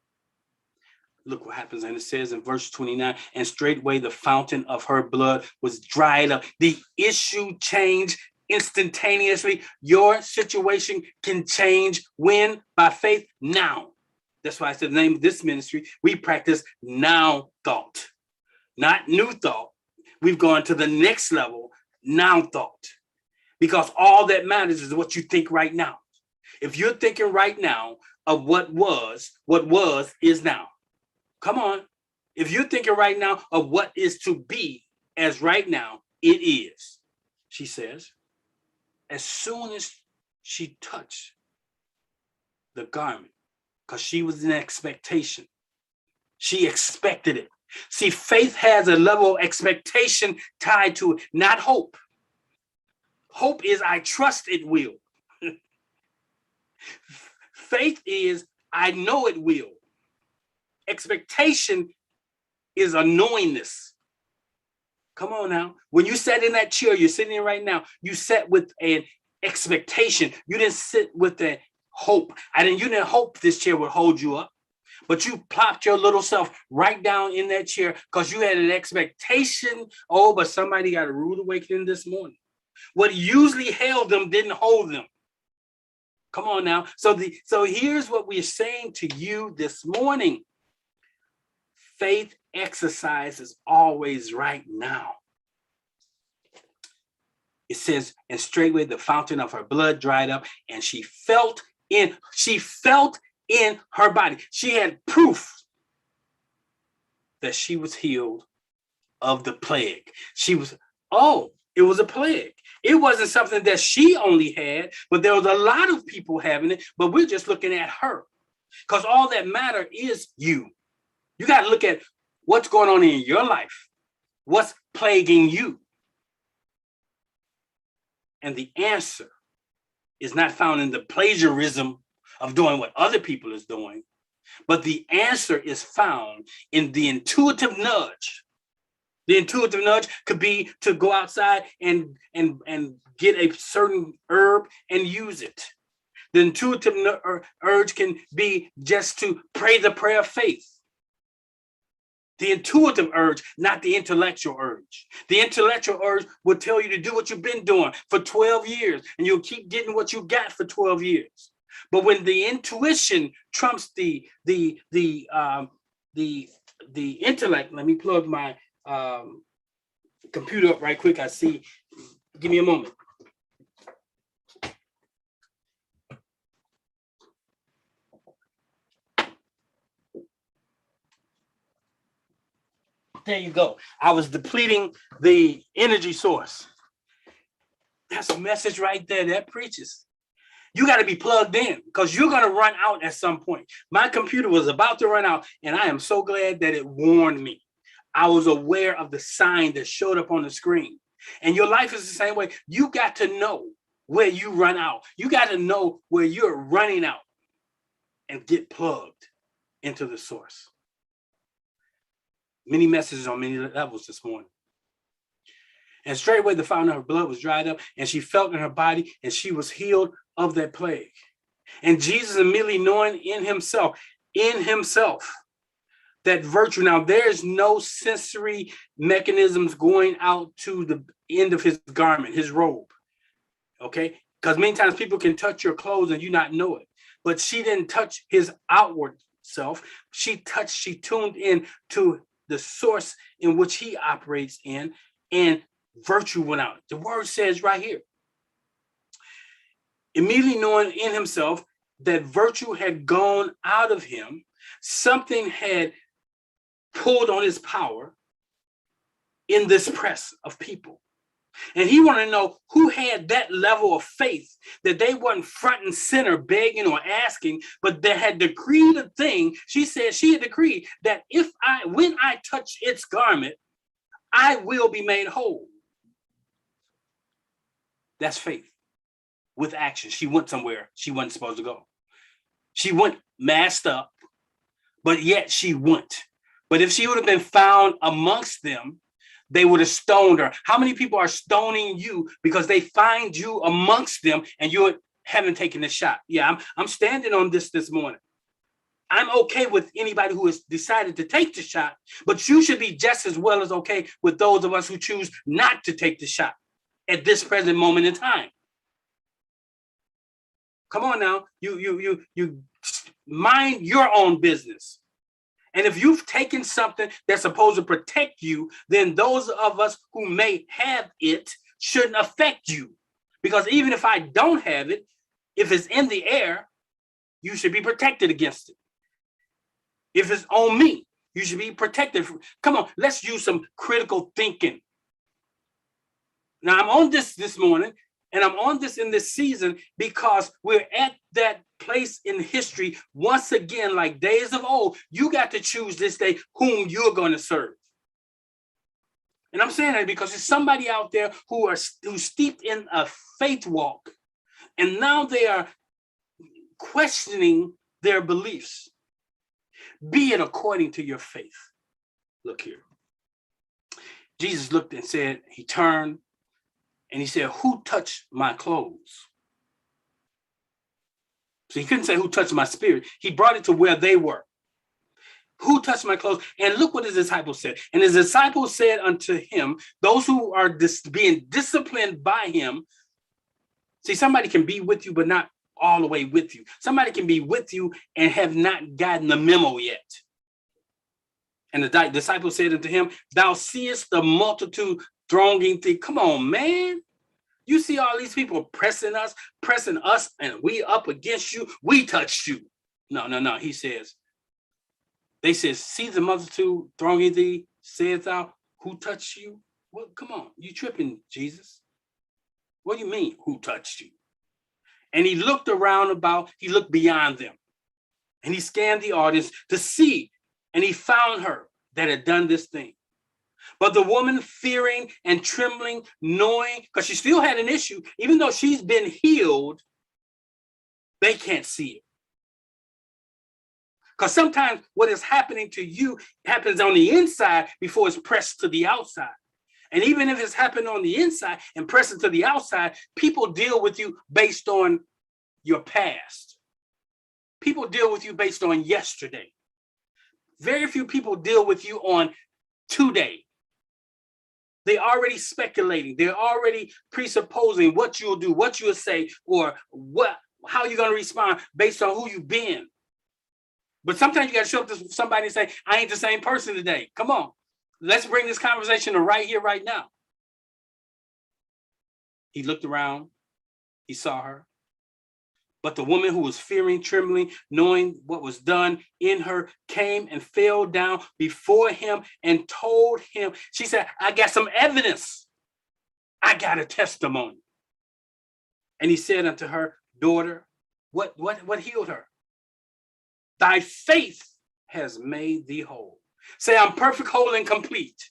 Look what happens. And it says in verse 29, and straightway the fountain of her blood was dried up. The issue changed instantaneously. Your situation can change when? By faith now. That's why I said the name of this ministry. We practice now thought, not new thought. We've gone to the next level, now thought, because all that matters is what you think right now. If you're thinking right now of what was is now. Come on. If you're thinking right now of what is to be as right now, it is, she says. As soon as she touched the garment, because she was in expectation, she expected it. See, faith has a level of expectation tied to it, not hope. Hope is I trust it will. Faith is I know it will. Expectation is a knowingness. Come on now. When you sat in that chair, you're sitting in right now, you sat with an expectation. You didn't sit with a hope. You didn't hope this chair would hold you up, but you plopped your little self right down in that chair because you had an expectation. Oh, but somebody got a rude awakening this morning. What usually held them didn't hold them. Come on now. So here's what we're saying to you this morning. Faith exercise is always right now. It says, and straightway the fountain of her blood dried up, and she felt in her body. She had proof that she was healed of the plague. It was a plague. It wasn't something that she only had, but there was a lot of people having it, but we're just looking at her because all that matter is you. You got to look at what's going on in your life. What's plaguing you? And the answer is not found in the plagiarism of doing what other people is doing, but the answer is found in the intuitive nudge. The intuitive nudge could be to go outside and get a certain herb and use it. The intuitive urge can be just to pray the prayer of faith. The intuitive urge, not the intellectual urge. The intellectual urge will tell you to do what you've been doing for 12 years, and you'll keep getting what you got for 12 years. But when the intuition trumps the intellect, let me plug my computer up right quick. I see. Give me a moment. There you go. I was depleting the energy source. That's a message right there that preaches. You got to be plugged in because you're going to run out at some point. My computer was about to run out, and I am so glad that it warned me. I was aware of the sign that showed up on the screen. And your life is the same way. You got to know where you run out. You got to know where you're running out and get plugged into the source. Many messages on many levels this morning. And straightway the fountain of her blood was dried up, and she felt in her body, and she was healed of that plague. And Jesus, immediately knowing in himself, that virtue. Now, there's no sensory mechanisms going out to the end of his garment, his robe. Okay? Because many times people can touch your clothes and you not know it. But she didn't touch his outward self. She tuned in to the source in which he operates in, and virtue went out. The word says right here, immediately knowing in himself that virtue had gone out of him, something had pulled on his power in this press of people. And he wanted to know who had that level of faith that they wasn't front and center begging or asking, but they had decreed a thing. She said she had decreed that when I touch its garment, I will be made whole. That's faith with action. She went somewhere she wasn't supposed to go. She went masked up, but yet she went. But if she would have been found amongst them, they would have stoned her. How many people are stoning you because they find you amongst them and you haven't taken the shot? Yeah, I'm standing on this morning. I'm okay with anybody who has decided to take the shot, but you should be just as well as okay with those of us who choose not to take the shot at this present moment in time. Come on now, you mind your own business. And if you've taken something that's supposed to protect you, then those of us who may have it shouldn't affect you. Because even if I don't have it, if it's in the air, you should be protected against it. If it's on me, you should be protected. Come on, let's use some critical thinking. Now, I'm on this morning, and I'm on this in this season because we're at that place in history once again, like days of old. You got to choose this day whom you're going to serve. And I'm saying that because there's somebody out there who's steeped in a faith walk, and now they are questioning their beliefs. Be it according to your faith. Look here. Jesus looked and said, he turned and he said, who touched my clothes? So he couldn't say who touched my spirit. He brought it to where they were. Who touched my clothes? And look what his disciples said. And his disciples said unto him, those who are being disciplined by him. See, somebody can be with you, but not all the way with you. Somebody can be with you and have not gotten the memo yet. And the disciples said unto him, thou seest the multitude thronging thee. Come on, man. You see all these people pressing us, and we up against you. We touched you. No. He says, they says, see the multitude thronging thee, saith thou, who touched you? Well, come on, you tripping, Jesus. What do you mean, who touched you? And he looked around he looked beyond them. And he scanned the audience to see, and he found her that had done this thing. But the woman, fearing and trembling, knowing, because she still had an issue, even though she's been healed, they can't see it. Because sometimes what is happening to you happens on the inside before it's pressed to the outside. And even if it's happened on the inside and pressing to the outside, people deal with you based on your past. People deal with you based on yesterday. Very few people deal with you on today. They're already speculating. They're already presupposing what you'll do, what you'll say, or how you're going to respond based on who you've been. But sometimes you got to show up to somebody and say, I ain't the same person today. Come on. Let's bring this conversation to right here, right now. He looked around. He saw her. But the woman who was fearing, trembling, knowing what was done in her, came and fell down before him and told him, she said, I got some evidence. I got a testimony. And he said unto her, daughter, what healed her? Thy faith has made thee whole. Say, I'm perfect, whole, and complete.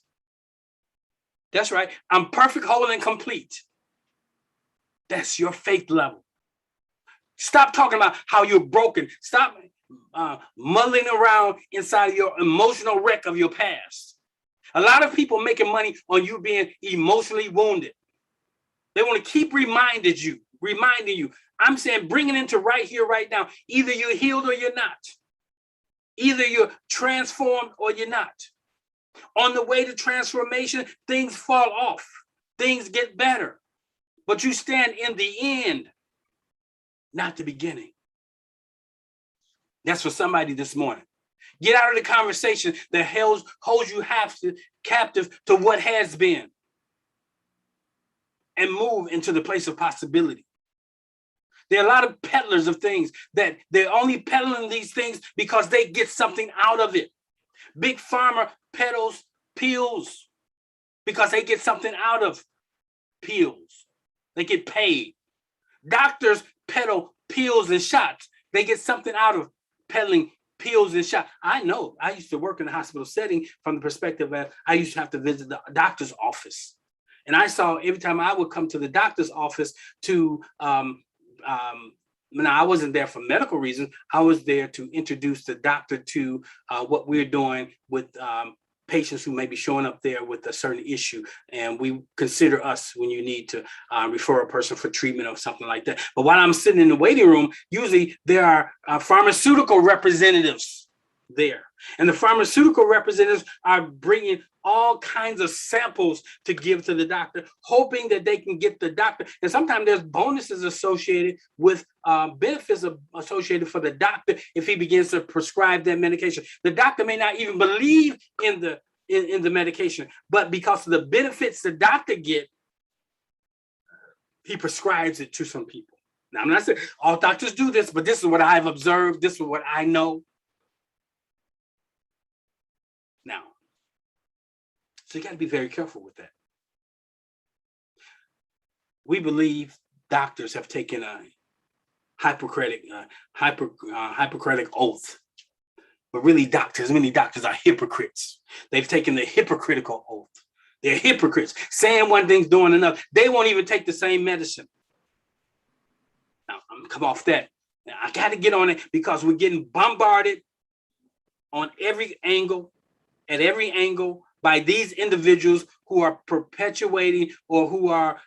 That's right. I'm perfect, whole, and complete. That's your faith level. Stop talking about how you're broken. Stop mulling around inside your emotional wreck of your past. A lot of people making money on you being emotionally wounded. They want to keep reminding you. I'm saying bring it into right here, right now. Either you're healed or you're not. Either you're transformed or you're not. On the way to transformation, things fall off. Things get better. But you stand in the end, not the beginning. That's for somebody this morning. Get out of the conversation that holds you captive to what has been and move into the place of possibility. There are a lot of peddlers of things that they're only peddling these things because they get something out of it. Big Pharma peddles pills because they get something out of pills. They get paid. Doctors peddle pills and shots. They get something out of peddling pills and shots. I know. I used to work in a hospital setting from the perspective that I used to have to visit the doctor's office. And I saw every time I would come to the doctor's office to now I wasn't there for medical reasons. I was there to introduce the doctor to what we're doing with patients who may be showing up there with a certain issue. And we consider us when you need to refer a person for treatment or something like that. But while I'm sitting in the waiting room, usually there are pharmaceutical representatives there. And the pharmaceutical representatives are bringing all kinds of samples to give to the doctor, hoping that they can get the doctor. And sometimes there's bonuses associated with benefits associated for the doctor if he begins to prescribe that medication. The doctor may not even believe in the medication, but because of the benefits the doctor get, he prescribes it to some people. Now, I'm not saying all doctors do this, but this is what I've observed. This is what I know. Now, so you got to be very careful with that. We believe doctors have taken a Hippocratic oath, but really many doctors are hypocrites. They've taken the hypocritical oath. They're hypocrites, saying one thing's doing another. They won't even take the same medicine. Now, I'm gonna come off that. Now, I got to get on it because we're getting bombarded on every angle, at every angle, by these individuals who are perpetuating or who are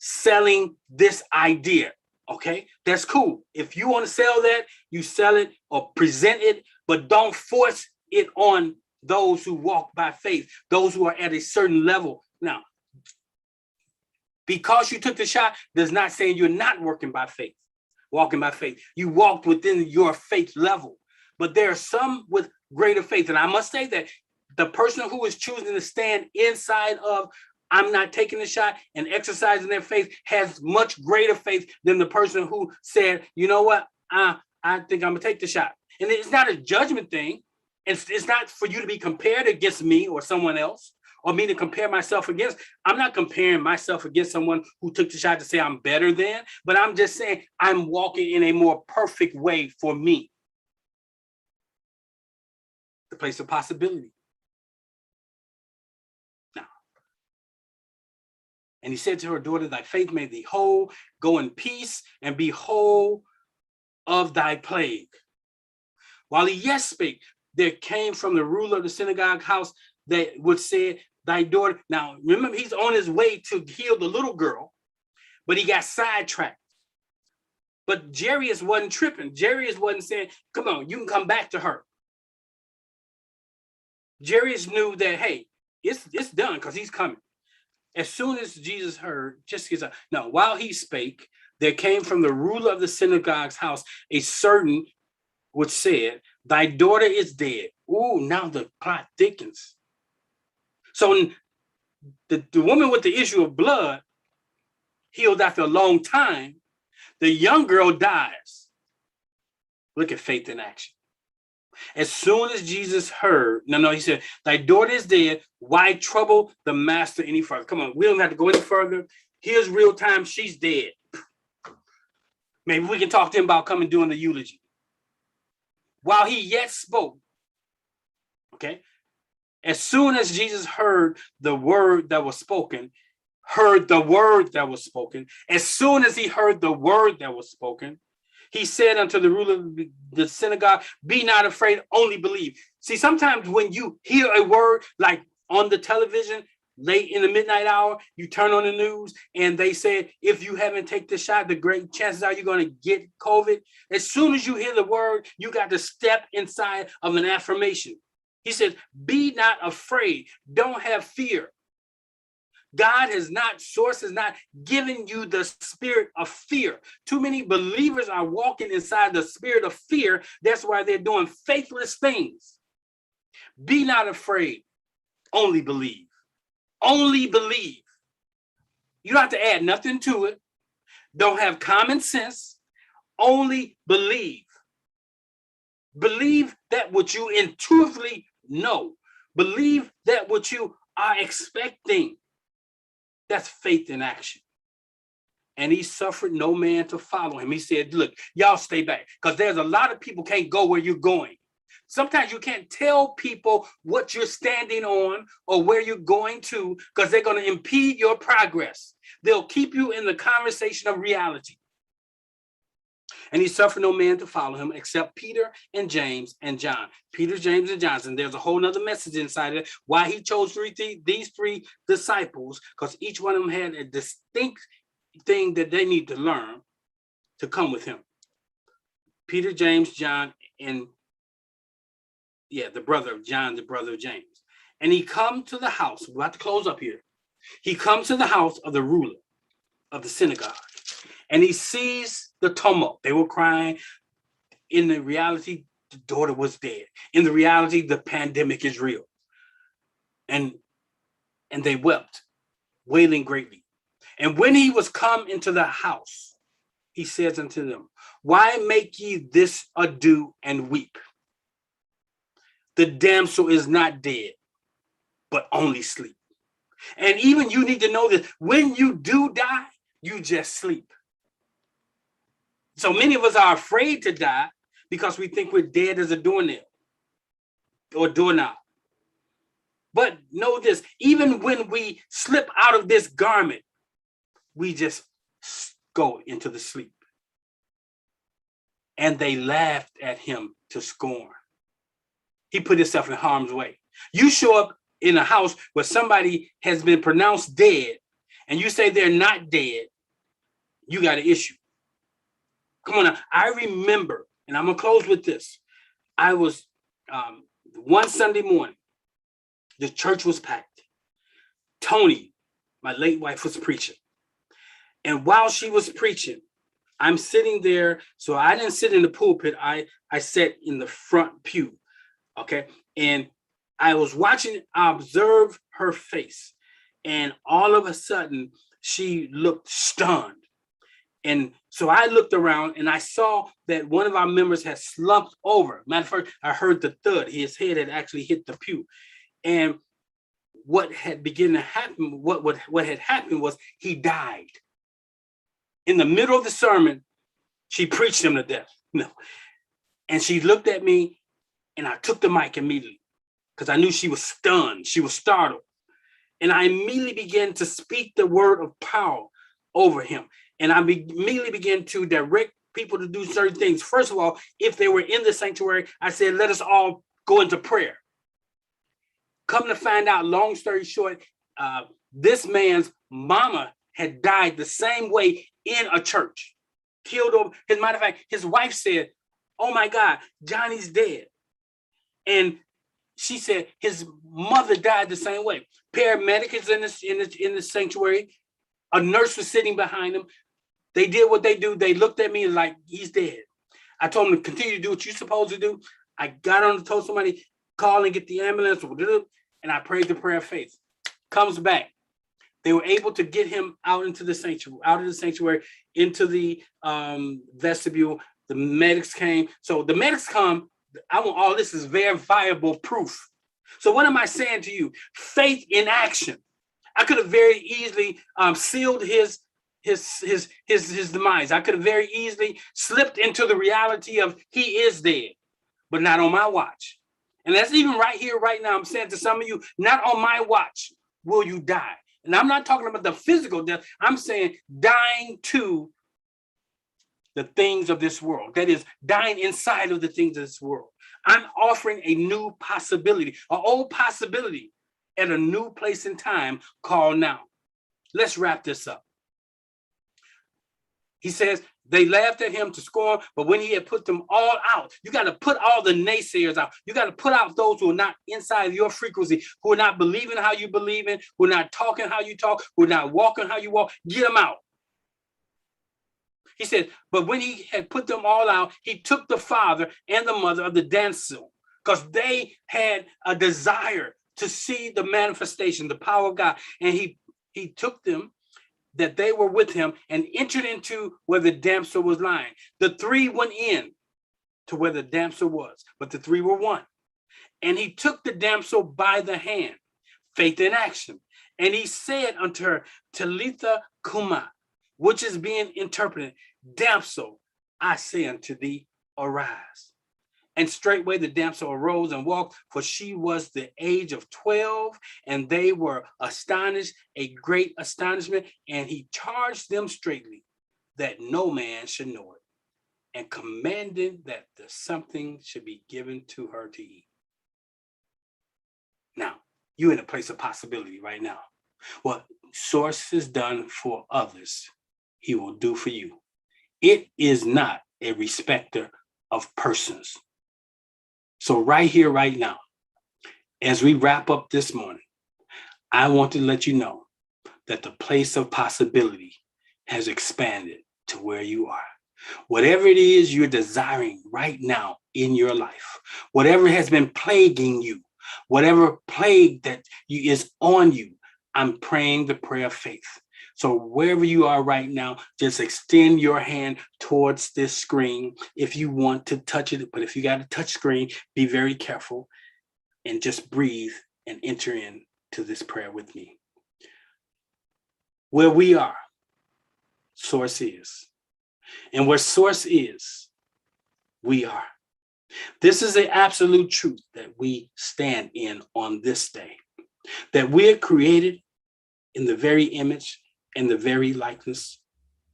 selling this idea. Okay, that's cool. If you want to sell that, you sell it or present it, but don't force it on those who walk by faith, those who are at a certain level. Now, because you took the shot does not say you're not walking by faith. You walked within your faith level, but there are some with greater faith. And I must say that the person who is choosing to stand inside of I'm not taking the shot and exercising their faith has much greater faith than the person who said, you know what, I think I'm gonna take the shot. And it's not a judgment thing. It's not for you to be compared against me or someone else, or me to compare myself against. I'm not comparing myself against someone who took the shot to say I'm better than, but I'm just saying I'm walking in a more perfect way for me. The place of possibility. Now, and he said to her, daughter, thy faith made thee whole. Go in peace and be whole of thy plague. While he yet spake, there came from the ruler of the synagogue house that would say, thy daughter. Now, remember, he's on his way to heal the little girl, but he got sidetracked. But Jairus wasn't tripping. Jairus wasn't saying, come on, you can come back to her. Jairus knew that, hey, it's done because he's coming. As soon as Jesus heard, while he spake, there came from the ruler of the synagogue's house a certain which said, thy daughter is dead. Ooh, now the plot thickens. So the woman with the issue of blood, healed after a long time, the young girl dies. Look at faith in action. As soon as Jesus heard, he said, thy daughter is dead. Why trouble the master any further? Come on, we don't have to go any further. Here's real time. She's dead. Maybe we can talk to him about coming doing the eulogy. While he yet spoke, okay, as soon as Jesus heard the word that was spoken, as soon as he heard the word that was spoken, he said unto the ruler of the synagogue, be not afraid, only believe. See, sometimes when you hear a word like on the television, late in the midnight hour, you turn on the news and they say, if you haven't taken the shot, the great chances are you're going to get COVID. As soon as you hear the word, you got to step inside of an affirmation. He says, be not afraid. Don't have fear. God has not given you the spirit of fear. Too many believers are walking inside the spirit of fear. That's why they're doing faithless things. Be not afraid. Only believe. Only believe. You don't have to add nothing to it. Don't have common sense. Only believe. Believe that what you intuitively know. Believe that what you are expecting. That's faith in action. And he suffered no man to follow him. He said, look, y'all stay back, because there's a lot of people can't go where you're going. Sometimes you can't tell people what you're standing on or where you're going to, because they're going to impede your progress. They'll keep you in the conversation of reality. And he suffered no man to follow him except Peter and James and John. Peter, James, and John. And there's a whole nother message inside of it. Why he chose these three disciples, because each one of them had a distinct thing that they need to learn to come with him. Peter, James, John, and the brother of John, the brother of James. And he come to the house. We're about to close up here. He comes to the house of the ruler of the synagogue, and he sees the tumult. They were crying. In the reality, the daughter was dead. In the reality, the pandemic is real. And they wept, wailing greatly. And when he was come into the house, he says unto them, why make ye this ado and weep? The damsel is not dead, but only sleep. And even you need to know that when you do die, you just sleep. So many of us are afraid to die because we think we're dead as a doornail or doorknob. But know this, even when we slip out of this garment, we just go into the sleep. And they laughed at him to scorn. He put himself in harm's way. You show up in a house where somebody has been pronounced dead, and you say they're not dead, you got an issue. Come on now. I remember, and I'm going to close with this. I was, one Sunday morning, the church was packed. Tony, my late wife, was preaching. And while she was preaching, I'm sitting there. So I didn't sit in the pulpit. I sat in the front pew. Okay. And I was watching, I observed her face. And all of a sudden, she looked stunned. And so I looked around and I saw that one of our members had slumped over. Matter of fact, I heard the thud. His head had actually hit the pew. And what had begun to happen, what had happened was he died. In the middle of the sermon, she preached him to death. No. And she looked at me, and I took the mic immediately because I knew she was stunned. She was startled. And I immediately began to speak the word of power over him. And I immediately began to direct people to do certain things. First of all, if they were in the sanctuary, I said, let us all go into prayer. Come to find out, long story short, this man's mama had died the same way in a church, killed over. As a matter of fact, his wife said, oh my God, Johnny's dead. And she said his mother died the same way. Paramedic is in the sanctuary. A nurse was sitting behind him. They did what they do. They looked at me like, he's dead. I told them to continue to do what you're supposed to do. I got on and told somebody, call and get the ambulance, and I prayed the prayer of faith. Comes back. They were able to get him out into the sanctuary, into the vestibule. The medics came. So the medics come. I want all this is verifiable proof. So what am I saying to you? Faith in action. I could have very easily sealed his demise. I could have very easily slipped into the reality of he is dead, but not on my watch. And that's even right here, right now. I'm saying to some of you, not on my watch will you die. And I'm not talking about the physical death. I'm saying dying to the things of this world. That is, dying inside of the things of this world. I'm offering a new possibility, an old possibility at a new place in time called now. Let's wrap this up. He says, they laughed at him to scorn, but when he had put them all out, you got to put all the naysayers out. You got to put out those who are not inside your frequency, who are not believing how you believe in, who are not talking how you talk, who are not walking how you walk. Get them out. He said, but when he had put them all out, he took the father and the mother of the damsel, because they had a desire to see the manifestation, the power of God. And he took them, that they were with him, and entered into where the damsel was lying. The three went in to where the damsel was, but the three were one. And he took the damsel by the hand, faith in action. And he said unto her, Talitha Kuma, which is being interpreted, damsel, I say unto thee, arise. And straightway the damsel arose and walked, for she was the age of 12, and they were astonished, a great astonishment. And he charged them straitly that no man should know it, and commanded that the something should be given to her to eat. Now, you're in a place of possibility right now. What Source has done for others, he will do for you. It is not a respecter of persons. So right here, right now, as we wrap up this morning, I want to let you know that the place of possibility has expanded to where you are. Whatever it is you're desiring right now in your life, whatever has been plaguing you, whatever plague that is on you, I'm praying the prayer of faith. So wherever you are right now, just extend your hand towards this screen if you want to touch it. But if you got a touch screen, be very careful and just breathe and enter in to this prayer with me. Where we are, source is. And where source is, we are. This is the absolute truth that we stand in on this day, that we're created in the very image and the very likeness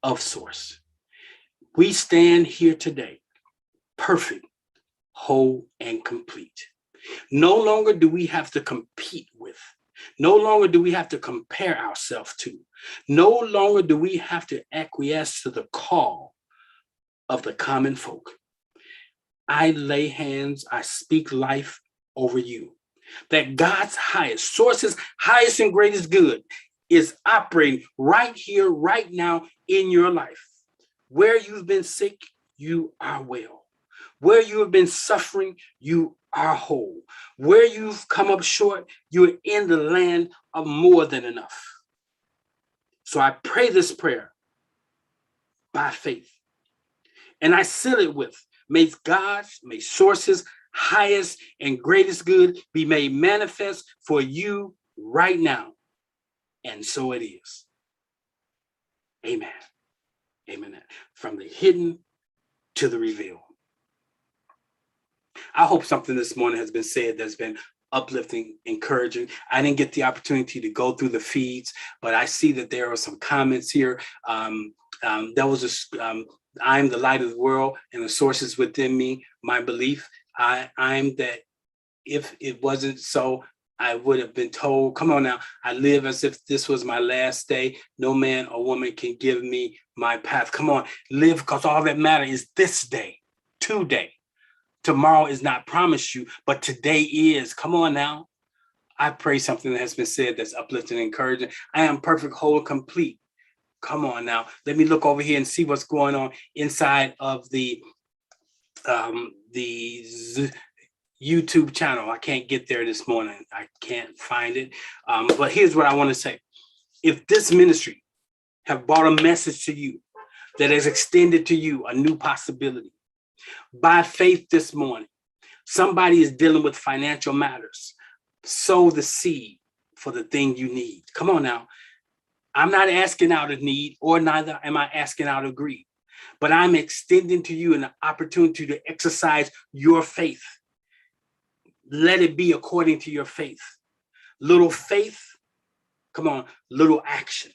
of source. We stand here today, perfect, whole, and complete. No longer do we have to compete with. No longer do we have to compare ourselves to. No longer do we have to acquiesce to the call of the common folk. I lay hands, I speak life over you. That God's highest, source's highest and greatest good is operating right here, right now in your life. Where you've been sick, you are well. Where you have been suffering, you are whole. Where you've come up short, you're in the land of more than enough. So I pray this prayer by faith. And I seal it with, may God's, may source's highest and greatest good be made manifest for you right now. And so it is. Amen. Amen. From the hidden to the revealed. I hope something this morning has been said that's been uplifting, encouraging. I didn't get the opportunity to go through the feeds, but I see that there are some comments here. That was I'm the light of the world, and the source is within me. My belief, I'm that. If it wasn't so, I would have been told, come on now, I live as if this was my last day. No man or woman can give me my path. Come on, live, because all that matters is this day, today. Tomorrow is not promised you, but today is. Come on now. I pray something that has been said that's uplifting and encouraging. I am perfect, whole, complete. Come on now. Let me look over here and see what's going on inside of the YouTube channel. I can't get there this morning. I can't find it. But here's what I want to say. If this ministry have brought a message to you that has extended to you a new possibility, by faith this morning, somebody is dealing with financial matters. Sow the seed for the thing you need. Come on now. I'm not asking out of need, or neither am I asking out of greed, but I'm extending to you an opportunity to exercise your faith. Let it be according to your faith. Little faith, come on, little action.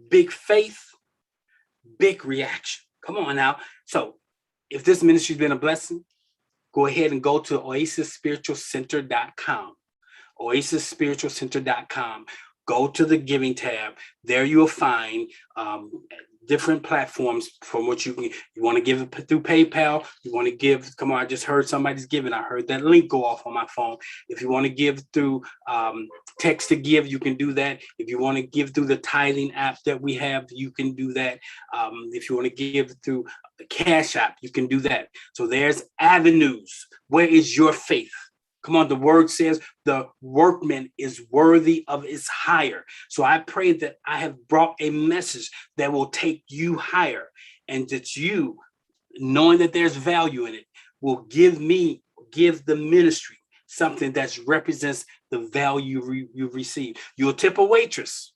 Big faith, big reaction. Come on now. So if this ministry's been a blessing, go ahead and go to oasisspiritualcenter.com. oasisspiritualcenter.com. Go to the giving tab. There you'll find different platforms from which you want to give it through PayPal. You want to give, come on, I just heard somebody's giving. I heard that link go off on my phone. If you want to give through text to give, you can do that. If you want to give through the tithing app that we have, you can do that. If you want to give through the Cash App, you can do that. So there's avenues. Where is your faith? Come on, the word says the workman is worthy of his hire. So I pray that I have brought a message that will take you higher, and that you, knowing that there's value in it, will give the ministry something that represents the value you receive. You'll tip a waitress,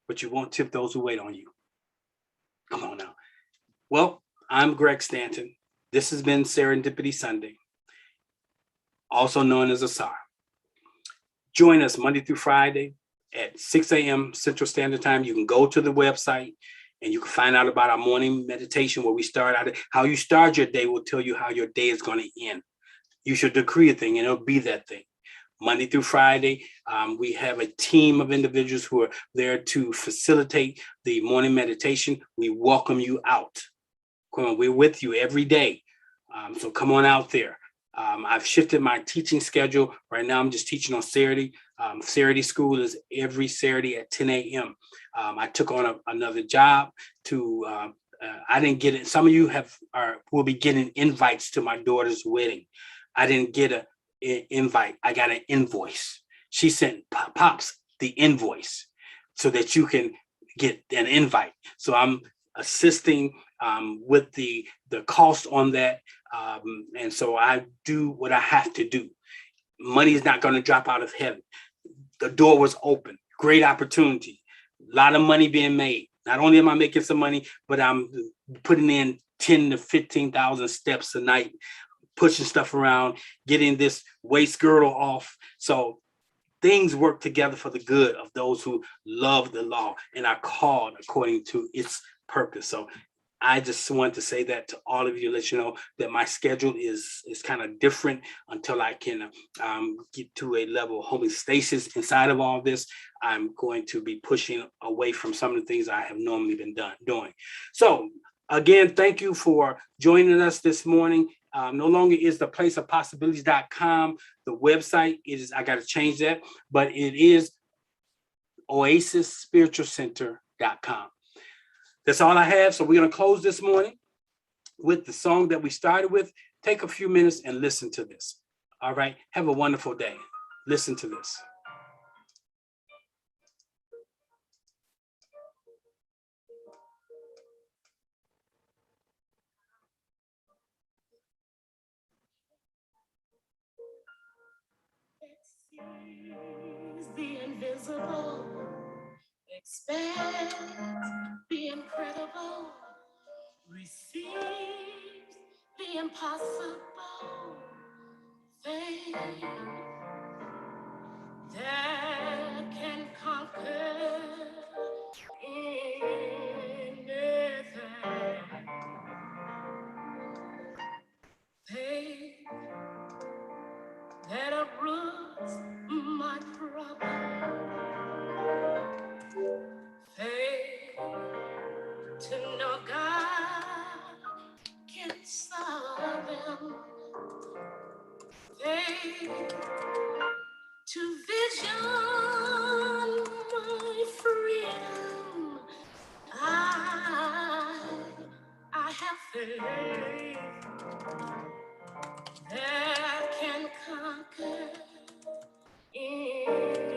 but you won't tip those who wait on you. Come on now. Well, I'm Greg Stanton. This has been Serendipity Sunday, also known as ASAR. Join us Monday through Friday at 6 a.m. Central Standard Time. You can go to the website and you can find out about our morning meditation, where we start out. How you start your day will tell you how your day is going to end. You should decree a thing and it'll be that thing. Monday through Friday, we have a team of individuals who are there to facilitate the morning meditation. We welcome you out. Come on, we're with you every day. So come on out there. I've shifted my teaching schedule. Right now, I'm just teaching on Saturday. Saturday school is every Saturday at 10 a.m. I took on another job to. I didn't get it. Some of you will be getting invites to my daughter's wedding. I didn't get an invite. I got an invoice. She sent Pops the invoice so that you can get an invite. So I'm assisting with the cost on that. And so I do what I have to do. Money is not going to drop out of heaven. The door was open. Great opportunity. A lot of money being made. Not only am I making some money, but I'm putting in 10 to 15,000 steps a night, pushing stuff around, getting this waist girdle off. So things work together for the good of those who love the law and are called according to its purpose. So I just want to say that to all of you, let you know that my schedule is kind of different until I can get to a level of homeostasis inside of all this. I'm going to be pushing away from some of the things I have normally been doing. So again, thank you for joining us this morning. No longer is the place of possibilities.com. The website is, I got to change that, but it is oasisspiritualcenter.com. That's all I have. So we're going to close this morning with the song that we started with. Take a few minutes and listen to this. All right. Have a wonderful day. Listen to this. It sees the invisible, expects the incredible, receives the impossible. Faith that can conquer anything. Faith that uproots my problem. Faith to know God can solve them. Faith to vision my freedom. I have faith that can conquer anything.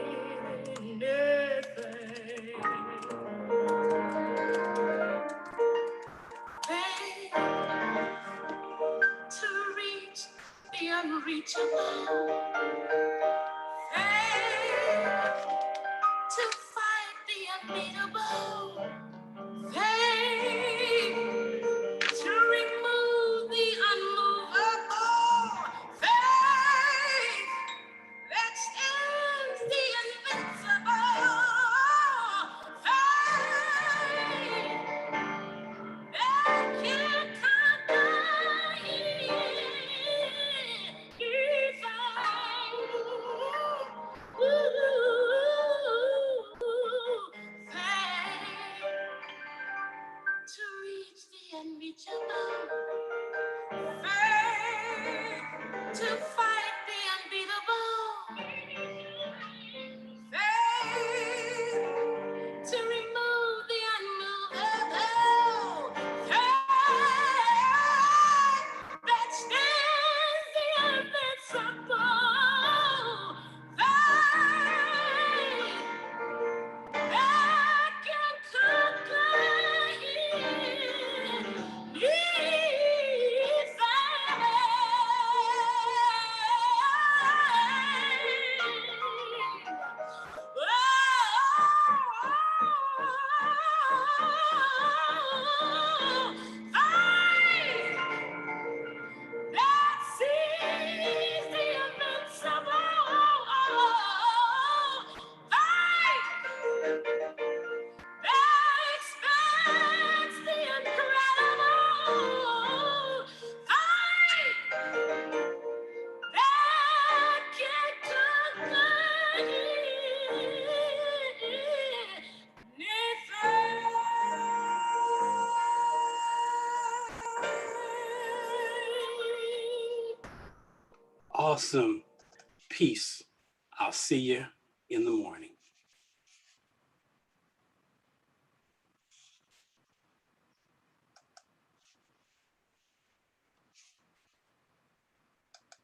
Faith to reach the unreachable. Faith to fight the unbeatable. Faith to remove the unmovable. Faith that stands the invincible. Faith that can conquer anything. Faith to reach the unreachable. Faith to fight the unbeatable. Faith to remove the unmovable. Faith that stands the invincible. Faith that can conquer anything. awesome. Peace. I'll see you in the morning.